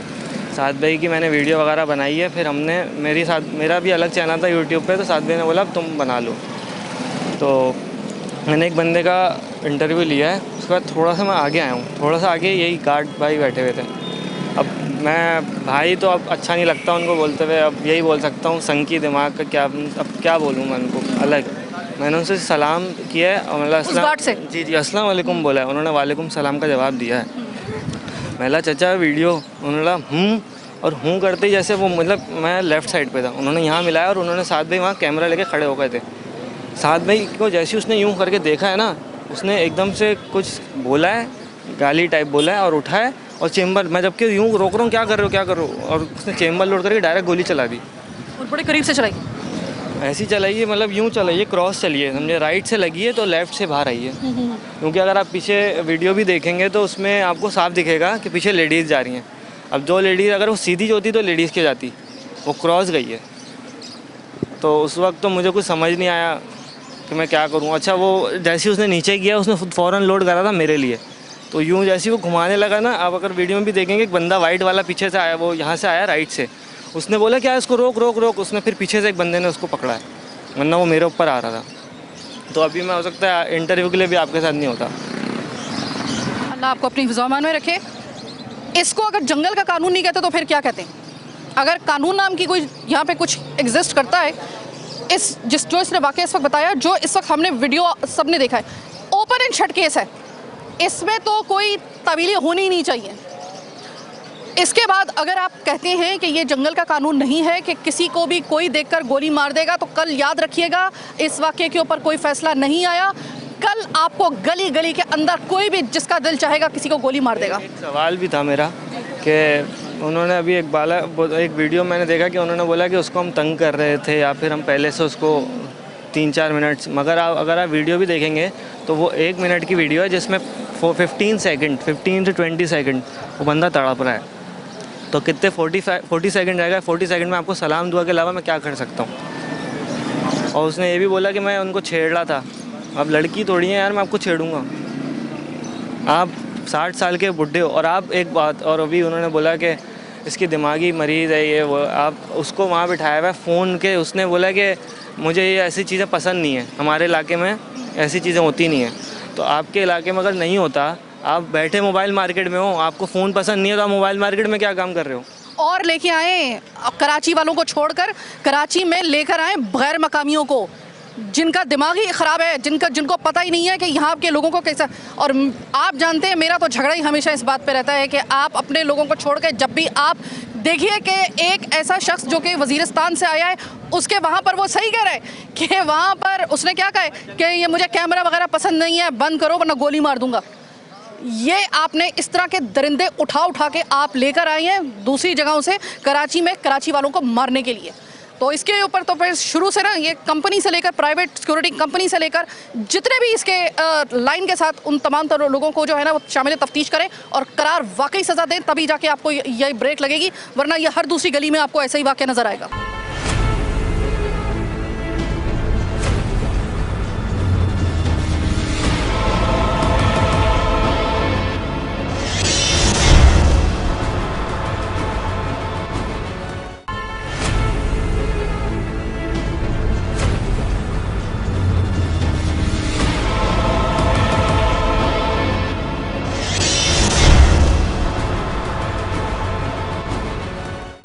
साद भाई की मैंने वीडियो वगैरह बनाई है, फिर हमने मेरा भी अलग चैनल था यूट्यूब पे, तो साद भाई ने बोला अब तुम बना लो। तो मैंने एक बंदे का इंटरव्यू लिया है, उसके बाद थोड़ा सा मैं आगे आया हूँ, थोड़ा सा आगे यही गार्ड भाई बैठे हुए थे। अब मैं भाई तो अब अच्छा नहीं लगता उनको बोलते हुए, अब यही बोल सकता हूँ संकी दिमाग का क्या, अब क्या बोलूँ मैं उनको अलग। मैंने उनसे सलाम किया है और मतलब जी अस्सलाम वालेकुम बोला है, उन्होंने वालेकुम सलाम का जवाब दिया है। मैंने चाचा वीडियो, उन्होंने और हूँ करते ही जैसे वो, मतलब मैं लेफ़्ट साइड पे था, उन्होंने यहाँ मिलाया और उन्होंने साथ भाई वहाँ कैमरा लेके खड़े हो गए थे। साथ भाई को जैसे उसने यूँ करके देखा है ना, उसने एकदम से कुछ बोला है, गाली टाइप बोला है और उठाया और चेम्बर, मैं जबकि यूँ रोक रहा हूँ क्या कर रहे हो, और उसने चेम्बर लोड करके डायरेक्ट गोली चला दी। और बड़े करीब से चलाई? ऐसी चलाई है, मतलब यूँ चलाई है, क्रॉस चली है, समझे, राइट से लगी है तो लेफ़्ट से बाहर आई है। क्योंकि अगर आप पीछे वीडियो भी देखेंगे तो उसमें आपको साफ दिखेगा कि पीछे लेडीज़ जा रही हैं। अब जो लेडीज़ अगर वो सीधी होती तो लेडीज़ के जाती, वो क्रॉस गई है। तो उस वक्त तो मुझे कुछ समझ नहीं आया कि मैं क्या करूं। अच्छा, वो जैसे उसने नीचे किया, उसने फ़ौरन लोड करा था मेरे लिए, तो यूँ जैसे वो घुमाने लगा ना, आप अगर वीडियो में भी देखेंगे, एक बंदा वाइट वाला पीछे से आया, वो यहाँ से आया राइट से, उसने बोला क्या इसको रोक रोक रोक, उसने फिर पीछे से एक बंदे ने उसको पकड़ा है, वरना वो मेरे ऊपर आ रहा था। तो अभी मैं हो सकता है इंटरव्यू के लिए भी आपके साथ नहीं होता। अल्लाह आपको अपनी हिफ़्ज़-ओ-अमान में रखे। इसको अगर जंगल का कानून नहीं कहते तो फिर क्या कहते हैं? अगर कानून नाम की कोई यहाँ पे कुछ एग्जिस्ट करता है, जो इसने वाक़या इस वक्त बताया, जो इस वक्त हमने वीडियो सबने देखा है, ओपन एंड शट केस है, इसमें तो कोई तब्दीली होनी ही नहीं चाहिए। इसके बाद अगर आप कहते हैं कि ये जंगल का कानून नहीं है कि किसी को भी कोई देखकर गोली मार देगा, तो कल याद रखिएगा इस वाक़े के ऊपर कोई फ़ैसला नहीं आया, कल आपको गली गली के अंदर कोई भी जिसका दिल चाहेगा किसी को गोली मार देगा। एक सवाल भी था मेरा कि उन्होंने अभी एक वीडियो मैंने देखा कि उन्होंने बोला कि उसको हम तंग कर रहे थे या फिर हम पहले से उसको 3-4 मिनट, मगर अगर आप वीडियो भी देखेंगे तो वो 1 मिनट की वीडियो है जिसमें 15 से 20 सेकंड वो बंदा तड़प रहा है। तो कितने 40 सेकंड रहेगा, 40 सेकंड में आपको सलाम दुआ के अलावा मैं क्या कर सकता हूँ। और उसने ये भी बोला कि मैं उनको छेड़ रहा था। अब लड़की थोड़ी है यार, मैं आपको छेड़ूंगा। आप 60 साल के बुढ़े हो। और आप एक बात, और अभी उन्होंने बोला कि इसकी दिमागी मरीज़ है ये वो, आप उसको वहाँ बिठाया हुआ है फ़ोन के। उसने बोला कि मुझे ये ऐसी चीज़ें पसंद नहीं है, हमारे इलाके में ऐसी चीज़ें होती नहीं हैं। तो आपके इलाके में अगर नहीं होता, आप बैठे मोबाइल मार्केट में हो, आपको फ़ोन पसंद नहीं है तो आप मोबाइल मार्केट में क्या काम कर रहे हो। और लेके आए कराची वालों को छोड़कर, कराची में लेकर आए गैर मकामियों को जिनका दिमाग ही ख़राब है, जिनको पता ही नहीं है कि यहाँ के लोगों को कैसा। और आप जानते हैं मेरा तो झगड़ा ही हमेशा इस बात पे रहता है कि आप अपने लोगों को छोड़ के, जब भी आप देखिए कि एक ऐसा शख्स जो कि वज़ीरिस्तान से आया है, उसके वहाँ पर वो सही कह रहा है कि वहाँ पर उसने क्या कहा है कि ये मुझे कैमरा वगैरह पसंद नहीं है, बंद करो वरना गोली मार दूंगा। ये आपने इस तरह के दरिंदे उठा के आप लेकर आए हैं दूसरी जगहों से कराची में, कराची वालों को मारने के लिए। तो इसके ऊपर तो फिर शुरू से ना ये कंपनी से लेकर, प्राइवेट सिक्योरिटी कंपनी से लेकर जितने भी इसके लाइन के साथ उन तमाम लोगों को जो है ना वो शामिल तफ्तीश करें और करार वाकई सज़ा दें, तभी जाके आपको ये ब्रेक लगेगी, वरना ये हर दूसरी गली में आपको ऐसा ही वाक़या नज़र आएगा।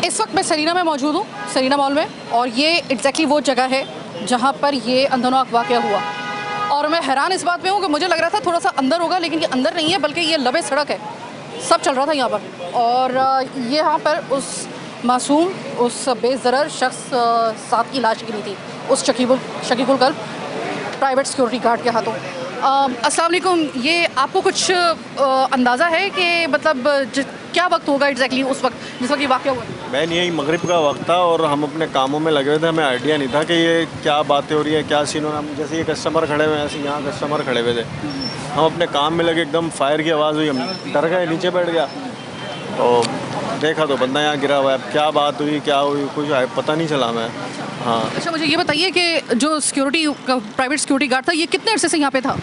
इस वक्त मैं सरीना में मौजूद हूँ, सरीना मॉल में, और ये एग्जैक्टली वो जगह है जहाँ पर ये अंदरनाक वाक़या हुआ। और मैं हैरान इस बात में हूँ कि मुझे लग रहा था थोड़ा सा अंदर होगा, लेकिन ये अंदर नहीं है बल्कि ये लबे सड़क है, सब चल रहा था यहाँ पर। और ये यहाँ पर उस मासूम, उस बेज़रर शख्स साथ की लाश गिरी थी, उस शकीबुल कल्ब प्राइवेट सिक्योरिटी गार्ड के हाथों। अस्सलाम वालेकुम, ये आपको कुछ अंदाज़ा है कि मतलब क्या वक्त होगा एग्जैक्टली उस वक्त जिस वक्त ये वाक़या हुआ? मैन यही मगरिब का वक्त था और हम अपने कामों में लगे हुए थे, हमें आइडिया नहीं था कि ये क्या बातें हो रही है, क्या सीन हो रहा है। जैसे ये कस्टमर खड़े हुए हैं, ऐसे यहाँ कस्टमर खड़े हुए थे, हम अपने काम में लगे, एकदम फायर की आवाज़ हुई, हम डर गए, नीचे बैठ गया तो देखा तो बंदा यहाँ गिरा हुआ है। अब क्या बात हुई, क्या हुई, कुछ पता नहीं चला मैं। हाँ, अच्छा, मुझे ये बताइए कि जो सिक्योरिटी प्राइवेट सिक्योरिटी गार्ड था, ये कितने अरसे से यहाँ पे था?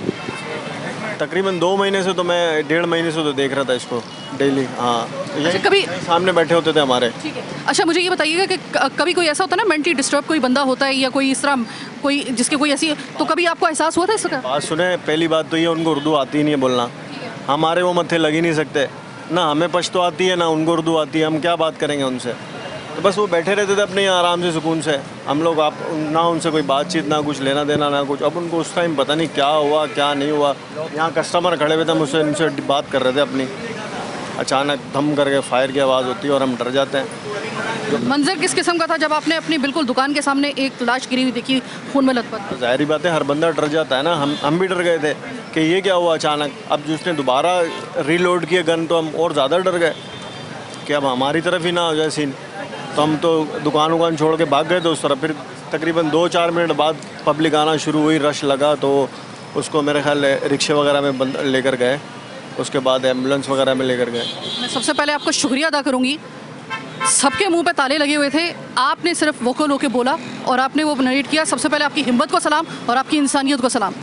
तकरीबन 2 महीने से, तो मैं 1.5 महीने से तो देख रहा था इसको डेली। हाँ, यही कभी सामने बैठे होते थे हमारे। ठीक है। अच्छा, मुझे ये बताइएगा कि कभी कोई ऐसा होता है ना, मेंटली डिस्टर्ब कोई बंदा होता है या कोई इस तरह कोई जिसके कोई ऐसी, तो कभी आपको एहसास हुआ था इसका? बात सुने, पहली बात तो ये उनको उर्दू आती नहीं है बोलना, हमारे वो मत्थे लग ही नहीं सकते ना, हमें पश्तो आती है ना उनको उर्दू आती है, हम क्या बात करेंगे उनसे। तो बस वो बैठे रहते थे अपने यहाँ आराम से, सुकून से। हम लोग आप ना उनसे कोई बातचीत, ना कुछ लेना देना, ना कुछ। अब उनको उस टाइम पता नहीं क्या हुआ क्या नहीं हुआ, यहाँ कस्टमर खड़े हुए थे, मुझसे उनसे बात कर रहे थे अपनी, अचानक धम करके फायर की आवाज़ होती है और हम डर जाते हैं। मंजर किस किस्म का था जब आपने अपनी बिल्कुल दुकान के सामने एक लाश गिरी हुई देखी, खून में लथपथ? तो जाहिर बात है, हर बंदा डर जाता है ना, हम भी डर गए थे कि ये क्या हुआ अचानक। अब जिसने दोबारा रीलोड किया गन तो हम और ज़्यादा डर गए कि अब हमारी तरफ ही ना हो जाए सीन। तो हम तो दुकान छोड़ के भाग गए थे उस तरफ। फिर तकरीबन 2-4 मिनट बाद पब्लिक आना शुरू हुई, रश लगा, तो उसको मेरे ख्याल रिक्शे वगैरह में लेकर गए, उसके बाद एम्बुलेंस वगैरह में लेकर गए। मैं सबसे पहले आपका शुक्रिया अदा करूँगी, सबके मुंह पे ताले लगे हुए थे, आपने सिर्फ वोकल होके बोला और आपने वो नरेट किया। सबसे पहले आपकी हिम्मत को सलाम और आपकी इंसानियत को सलाम।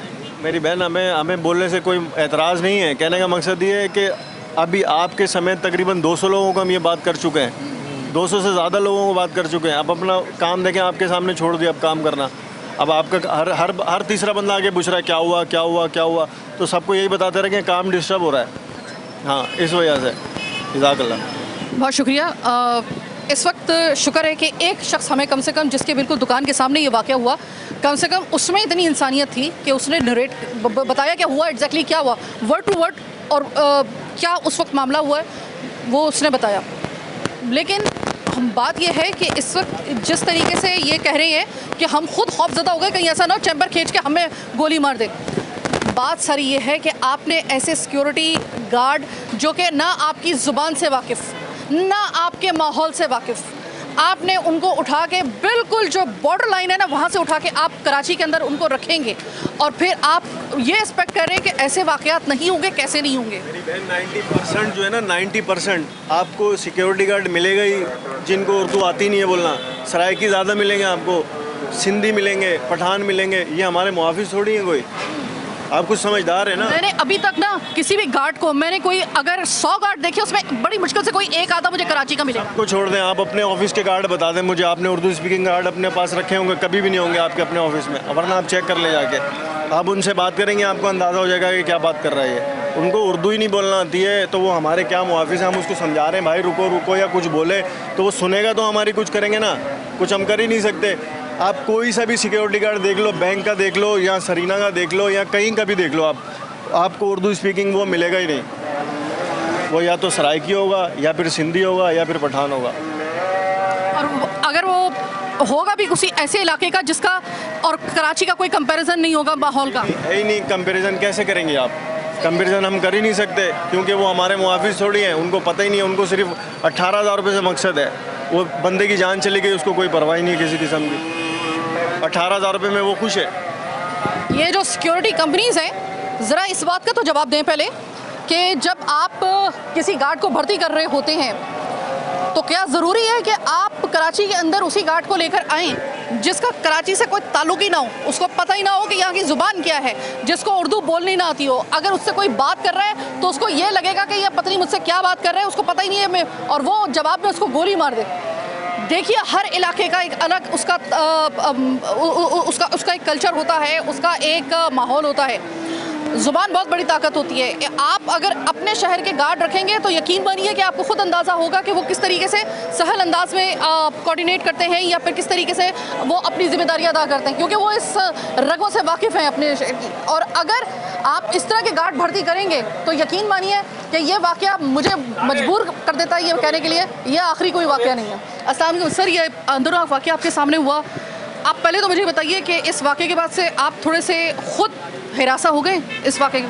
मेरी बहन, हमें बोलने से कोई एतराज़ नहीं है। कहने का मकसद ये है कि अभी आपके समेत तकरीबन 200 लोगों को हम ये बात कर चुके हैं, 200 से ज़्यादा लोगों को बात कर चुके हैं। अब अपना काम देखें, आपके सामने छोड़ दिया अब काम करना। अब आपका हर तीसरा बंदा आगे पूछ रहा है क्या हुआ क्या हुआ क्या हुआ, तो सबको यही बताते रहे कि काम डिस्टर्ब हो रहा है। हाँ, इस वजह से। जज़ाकल्लाह, बहुत शुक्रिया। इस वक्त शुक्र है कि एक शख्स हमें कम से कम, जिसके बिल्कुल दुकान के सामने ये वाक़या हुआ, कम से कम उसमें इतनी इंसानियत थी कि उसने नरेट बताया क्या हुआ, एग्जैक्टली क्या हुआ, वर्ड टू वर्ड, और क्या उस वक्त मामला हुआ है वो उसने बताया। लेकिन हम बात यह है कि इस वक्त जिस तरीके से ये कह रहे हैं कि हम खुद खौफजदा हो गए, कहीं ऐसा ना चैम्बर खींच के हमें गोली मार दे। बात सारी ये है कि आपने ऐसे सिक्योरिटी गार्ड जो कि ना आपकी ज़ुबान से वाकिफ़, ना आपके माहौल से वाकिफ़, आपने उनको उठा के बिल्कुल जो बॉर्डर लाइन है ना वहाँ से उठा के आप कराची के अंदर उनको रखेंगे और फिर आप ये एक्सपेक्ट कर रहे हैं कि ऐसे वाक़यात नहीं होंगे, कैसे नहीं होंगे? मेरी बहन 90% जो है ना 90% आपको सिक्योरिटी गार्ड मिलेगा ही जिनको उर्दू आती नहीं है बोलना। सराइकी ज़्यादा मिलेंगे आपको, सिंधी मिलेंगे, पठान मिलेंगे। ये हमारे मुहाफिज थोड़ी हैं कोई। आप कुछ समझदार है ना। मैंने अभी तक ना किसी भी गार्ड को मैंने कोई अगर 100 गार्ड देखे उसमें बड़ी मुश्किल से कोई एक आधा मुझे कराची का मिलेगा। को छोड़ दें, आप अपने ऑफिस के गार्ड बता दें मुझे, आपने उर्दू स्पीकिंग गार्ड अपने पास रखे होंगे? कभी भी नहीं होंगे आपके अपने ऑफिस में, वरना आप चेक कर ले जाके। आप उनसे बात करेंगे आपको अंदाज़ा हो जाएगा कि क्या बात कर रहा है। उनको उर्दू ही नहीं बोलना आती है तो वो हमारे क्या मुहाफिज हैं। हम उसको समझा रहे हैं भाई रुको रुको या कुछ बोले तो वो सुनेगा तो हमारी कुछ करेंगे ना, कुछ हम कर ही नहीं सकते। आप कोई सा भी सिक्योरिटी गार्ड देख लो, बैंक का देख लो या सरीना का देख लो या कहीं का भी देख लो, आपको उर्दू स्पीकिंग वो मिलेगा ही नहीं। वो या तो सराइकी होगा या फिर सिंधी होगा या फिर पठान होगा। और अगर वो होगा भी किसी ऐसे इलाके का जिसका और कराची का कोई कंपैरिजन नहीं होगा माहौल का। है ही नहीं, कंपैरिजन कैसे करेंगे आप? कंपैरिजन हम कर ही नहीं सकते क्योंकि वो हमारे मुहाफिज थोड़ी हैं। उनको पता ही नहीं है, उनको सिर्फ 18,000 रुपये से मकसद है। वो बंदे की जान चली गई, उसको कोई परवाह ही नहीं है किसी किस्म की। 18,000 रुपये में वो खुश है। ये जो सिक्योरिटी कंपनीज हैं, ज़रा इस बात का तो जवाब दें पहले कि जब आप किसी गार्ड को भर्ती कर रहे होते हैं तो क्या ज़रूरी है कि आप कराची के अंदर उसी गार्ड को लेकर आएँ जिसका कराची से कोई ताल्लुक ही ना हो, उसको पता ही ना हो कि यहाँ की ज़ुबान क्या है, जिसको उर्दू बोलनी ना आती हो। अगर उससे कोई बात कर रहा है तो उसको ये लगेगा कि ये पता नहीं मुझसे क्या बात कर रहा है, उसको पता ही नहीं है मैं, और वो जवाब में उसको गोली मार दे। देखिए हर इलाके का एक अलग उसका एक कल्चर होता है, उसका एक माहौल होता है। ज़ुबान बहुत बड़ी ताकत होती है। आप अगर अपने शहर के गार्ड रखेंगे तो यकीन मानिए कि आपको खुद अंदाज़ा होगा कि वो किस तरीके से सहल अंदाज में कोऑर्डिनेट करते हैं या फिर किस तरीके से वो अपनी जिम्मेदारियां अदा करते हैं, क्योंकि वो इस रगों से वाकिफ़ हैं अपने शहर की। और अगर आप इस तरह के गार्ड भर्ती करेंगे तो यकीन मानिए कि ये वाक़या मुझे मजबूर कर देता है ये कहने के लिए ये आखिरी कोई वाक़या नहीं है। अस्सलाम वालेकुम सर, ये अंदर वाक़या आपके सामने हुआ, आप पहले तो मुझे बताइए कि इस वाक़े के बाद से आप थोड़े से खुद हिरासा हो गए इस वाक़े में?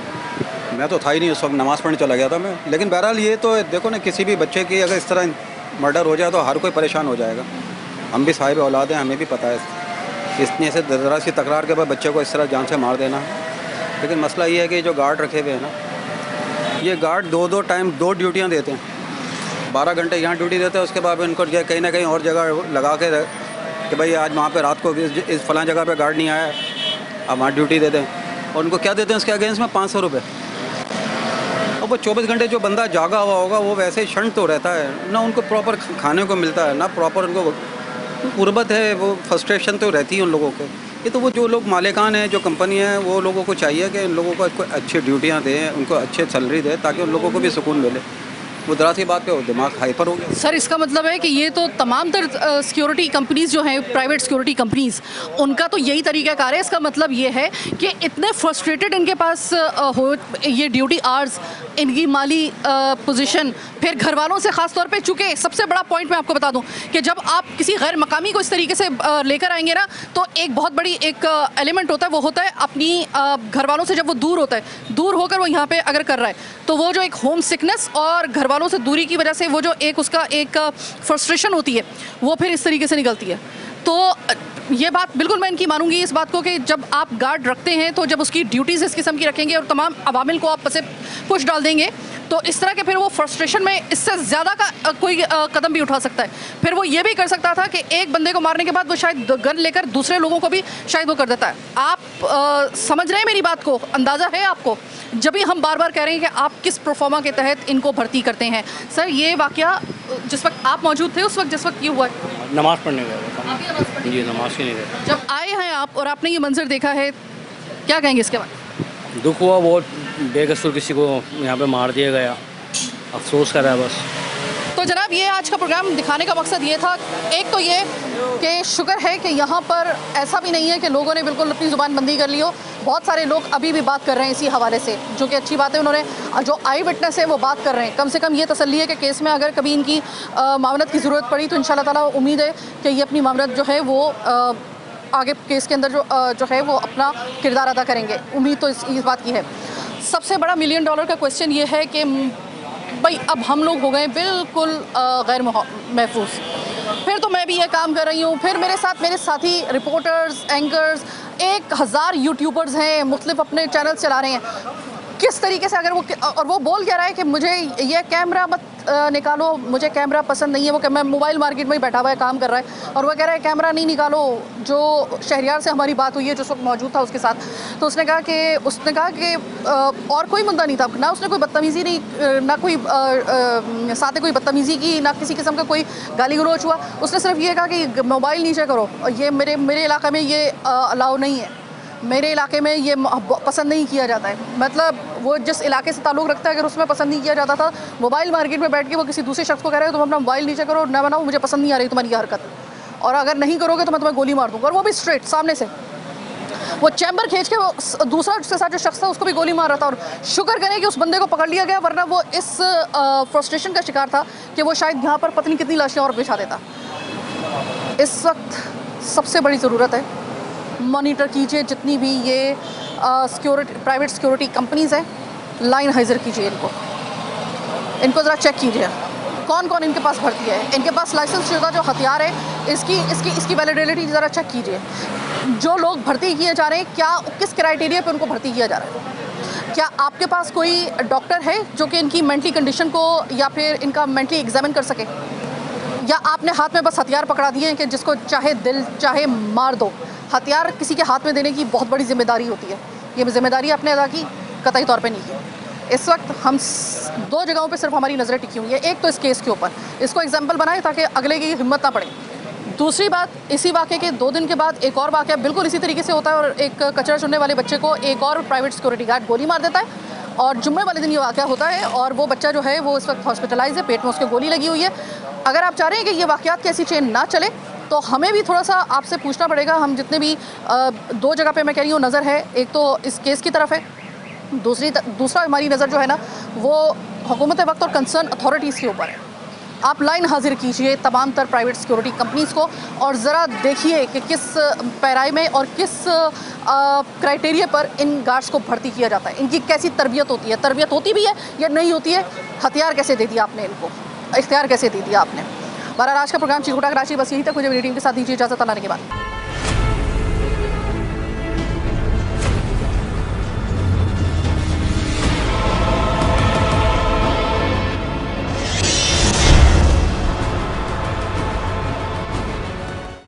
मैं तो था ही नहीं उस वक्त, नमाज़ पढ़ने चला गया था मैं। लेकिन बहरहाल ये तो देखो ना, किसी भी बच्चे की अगर इस तरह मर्डर हो जाए तो हर कोई परेशान हो जाएगा। हम भी साहिब औलाद हैं, हमें भी पता है इतनी ऐसे ज़रा सी तकरार के बाद बच्चे को इस तरह जान से मार देना। लेकिन मसला ये है कि जो गार्ड रखे हुए हैं ना, ये गार्ड दो टाइम 2 ड्यूटियाँ देते हैं। 12 घंटे यहाँ ड्यूटी देते हैं, उसके बाद उनको कहीं ना कहीं और जगह लगा के कि भाई आज वहाँ पे रात को इस फलां जगह पे गार्ड नहीं आया, अब वहाँ ड्यूटी देते हैं। और उनको क्या देते हैं उसके अगेंस्ट में 500 रुपये। और वो 24 घंटे जो बंदा जागा हुआ होगा वो वैसे ही शंट तो रहता है ना, उनको प्रॉपर खाने को मिलता है ना, प्रॉपर उनको गुर्बत है, वो फ्रस्ट्रेशन तो रहती है उन लोगों को। ये तो वो जो लोग मालिकान हैं, जो कंपनी है, वो लोगों को चाहिए कि इन लोगों को अच्छी ड्यूटियाँ दें, उनको अच्छे सैलरी दें ताकि उन लोगों को भी सुकून मिले। वो ज़रा सी बात पे दिमाग हाइपर हो गया। सर इसका मतलब है कि ये तो तमाम तर सिक्योरिटी कंपनीज जो हैं, प्राइवेट सिक्योरिटी कंपनीज, उनका तो यही तरीक़ाकार है। इसका मतलब ये है कि इतने फ्रस्ट्रेटेड इनके पास हो ये ड्यूटी आवर्स, इनकी माली पोजीशन, फिर घर वालों से ख़ास तौर पे, चूँकि सबसे बड़ा पॉइंट मैं आपको बता दूं कि जब आप किसी गैर मकामी को इस तरीके से लेकर आएंगे ना तो एक बहुत बड़ी एक एलिमेंट होता है, वो होता है अपनी घर वालों से जब वो दूर होता है, दूर होकर वो यहाँ पे अगर कर रहा है तो वो जो एक होम सिकनेस और घर वालों से दूरी की वजह से वो जो एक उसका एक फ्रस्ट्रेशन होती है वो फिर इस तरीके से निकलती है। तो ये बात बिल्कुल मैं इनकी मानूंगी इस बात को कि जब आप गार्ड रखते हैं तो जब उसकी ड्यूटीज़ इस किस्म की रखेंगे और तमाम अवामिल को आप से पुश डाल देंगे तो इस तरह के फिर वो फ्रस्ट्रेशन में इससे ज़्यादा का कोई कदम भी उठा सकता है। फिर वो ये भी कर सकता था कि एक बंदे को मारने के बाद वो शायद गन लेकर दूसरे लोगों को भी शायद वो कर देता है। आप समझ रहे हैं मेरी बात को? अंदाज़ा है आपको? जब भी हम बार बार कह रहे हैं कि आप किस प्रोफार्मा के तहत इनको भर्ती करते हैं। सर ये वाक़या जिस वक्त आप मौजूद थे उस वक्त जिस वक्त ये हुआ है? नमाज़ पढ़ने गए। जी नमाज़ के लिए गए। जब आए हैं आप और आपने ये मंजर देखा है, क्या कहेंगे इसके बाद? दुख हुआ बहुत, बेकसूर किसी को यहाँ पे मार दिया गया, अफसोस कर रहा है बस। तो जनाब ये आज का प्रोग्राम दिखाने का मकसद ये था, एक तो ये कि शुक्र है कि यहाँ पर ऐसा भी नहीं है कि लोगों ने बिल्कुल अपनी ज़ुबान बंदी कर ली हो। बहुत सारे लोग अभी भी बात कर रहे हैं इसी हवाले से, जो कि अच्छी बात है। उन्होंने जो आई विटनेस है वो बात कर रहे हैं। कम से कम ये तसल्ली है कि केस में अगर कभी इनकी मामलत की ज़रूरत पड़ी तो इंशाल्लाह ताला उम्मीद है कि ये अपनी मामलत जो है वो आगे केस के अंदर जो है वो अपना किरदार अदा करेंगे। उम्मीद तो इस बात की है। सबसे बड़ा $1 मिलियन का क्वेश्चन ये है कि भाई अब हम लोग हो गए बिल्कुल गैर महफूज। फिर तो मैं भी ये काम कर रही हूँ, फिर मेरे साथ मेरे साथी रिपोर्टर्स, एंकर्स, 1000 यूट्यूबर्स हैं, मुख्तलिफ अपने चैनल चला रहे हैं। किस तरीके से अगर वो बोल क्या रहा है कि मुझे ये कैमरा मत निकालो, मुझे कैमरा पसंद नहीं है, वो मैं मोबाइल मार्केट में ही बैठा हुआ है, काम कर रहा है, और वो कह रहा है कैमरा नहीं निकालो। जो शहरियार से हमारी बात हुई है, जो उस वक्त मौजूद था उसके साथ, तो उसने कहा कि और कोई मुद्दा नहीं था, ना उसने कोई बदतमीज़ी नहीं, ना कोई साथ कोई बदतमीज़ी की, ना किसी किस्म का कोई गाली गलौज हुआ। उसने सिर्फ ये कहा कि मोबाइल नीचे करो, ये मेरे इलाके में ये अलाउ नहीं है, मेरे इलाके में ये पसंद नहीं किया जाता है। मतलब वो जिस इलाके से ताल्लुक़ रखता है, अगर उसमें पसंद नहीं किया जाता था, मोबाइल मार्केट में बैठ के वो किसी दूसरे शख्स को कह रहे हो तुम अपना मोबाइल नीचे करो, ना बनाओ, मुझे पसंद नहीं आ रही तुम्हारी ये हरकत, और अगर नहीं करोगे तो मैं तुम्हें गोली मार दूँगा, और वो भी स्ट्रेट सामने से। वो चैम्बर खींच के वो दूसरा उसके साथ जो शख्स था उसको भी गोली मार रहा था, और शुक्र करें कि उस बंदे को पकड़ लिया गया, वरना वो इस फ्रस्ट्रेशन का शिकार था कि वो शायद यहाँ पर पता नहीं कितनी लाशें और बिछा देता। इस वक्त सबसे बड़ी ज़रूरत है, मॉनिटर कीजिए जितनी भी ये प्राइवेट सिक्योरिटी कंपनीज़ हैं, लाइन हाइजर कीजिए इनको ज़रा चेक कीजिए कौन कौन इनके पास भर्ती है, इनके पास लाइसेंस शुदा जो हथियार है इसकी वैलिडिटी ज़रा चेक कीजिए। जो लोग भर्ती किए जा रहे हैं, क्या किस क्राइटेरिया पे उनको भर्ती किया जा रहा है? क्या आपके पास कोई डॉक्टर है जो कि इनकी मेंटली कंडीशन को या फिर इनका मेंटली एग्जामिन कर सके, या आपने हाथ में बस हथियार पकड़ा दिए हैं कि जिसको चाहे दिल चाहे मार दो? हथियार किसी के हाथ में देने की बहुत बड़ी जिम्मेदारी होती है, ये जिम्मेदारी आपने अदा की? कतई तौर पे नहीं की। इस वक्त हम 2 जगहों पे सिर्फ हमारी नज़रें टिकी हुई है, एक तो इस केस के ऊपर, इसको एग्जाम्पल बनाए ताकि अगले की हिम्मत ना पड़े। दूसरी बात, इसी वाक़े के 2 दिन के बाद एक और वाक़या बिल्कुल इसी तरीके से होता है, और एक कचरा चुनने वाले बच्चे को एक और प्राइवेट सिक्योरिटी गार्ड गोली मार देता है, और जुम्मे वाले दिन ये वाक़या होता है, और वो बच्चा जो है वो इस वक्त हॉस्पिटलाइज है, पेट में उसके गोली लगी हुई है। अगर आप चाह रहे हैं कि ये वाक़यात की ऐसी चेन ना चले, तो हमें भी थोड़ा सा आपसे पूछना पड़ेगा। हम जितने भी 2 जगह पे मैं कह रही हूँ नज़र है, एक तो इस केस की तरफ है, दूसरा हमारी नज़र जो है ना वो हुकूमत वक्त और कंसर्न अथॉरिटीज़ के ऊपर है। आप लाइन हाजिर कीजिए तमाम तर प्राइवेट सिक्योरिटी कंपनीज़ को, और ज़रा देखिए कि किस पैराई में और किस क्राइटेरिया पर इन गार्ड्स को भर्ती किया जाता है, इनकी कैसी तरबियत होती है, तरबियत होती भी है या नहीं होती है, हथियार कैसे दे दिया आपने इनको, इख्तियार कैसे दे दिया आपने। बहरहाल आज का प्रोग्राम चीख उठा कराची बस यहीं तक। मुझे मेरी टीम के साथ दीजिए इजाज़त, आने के बाद।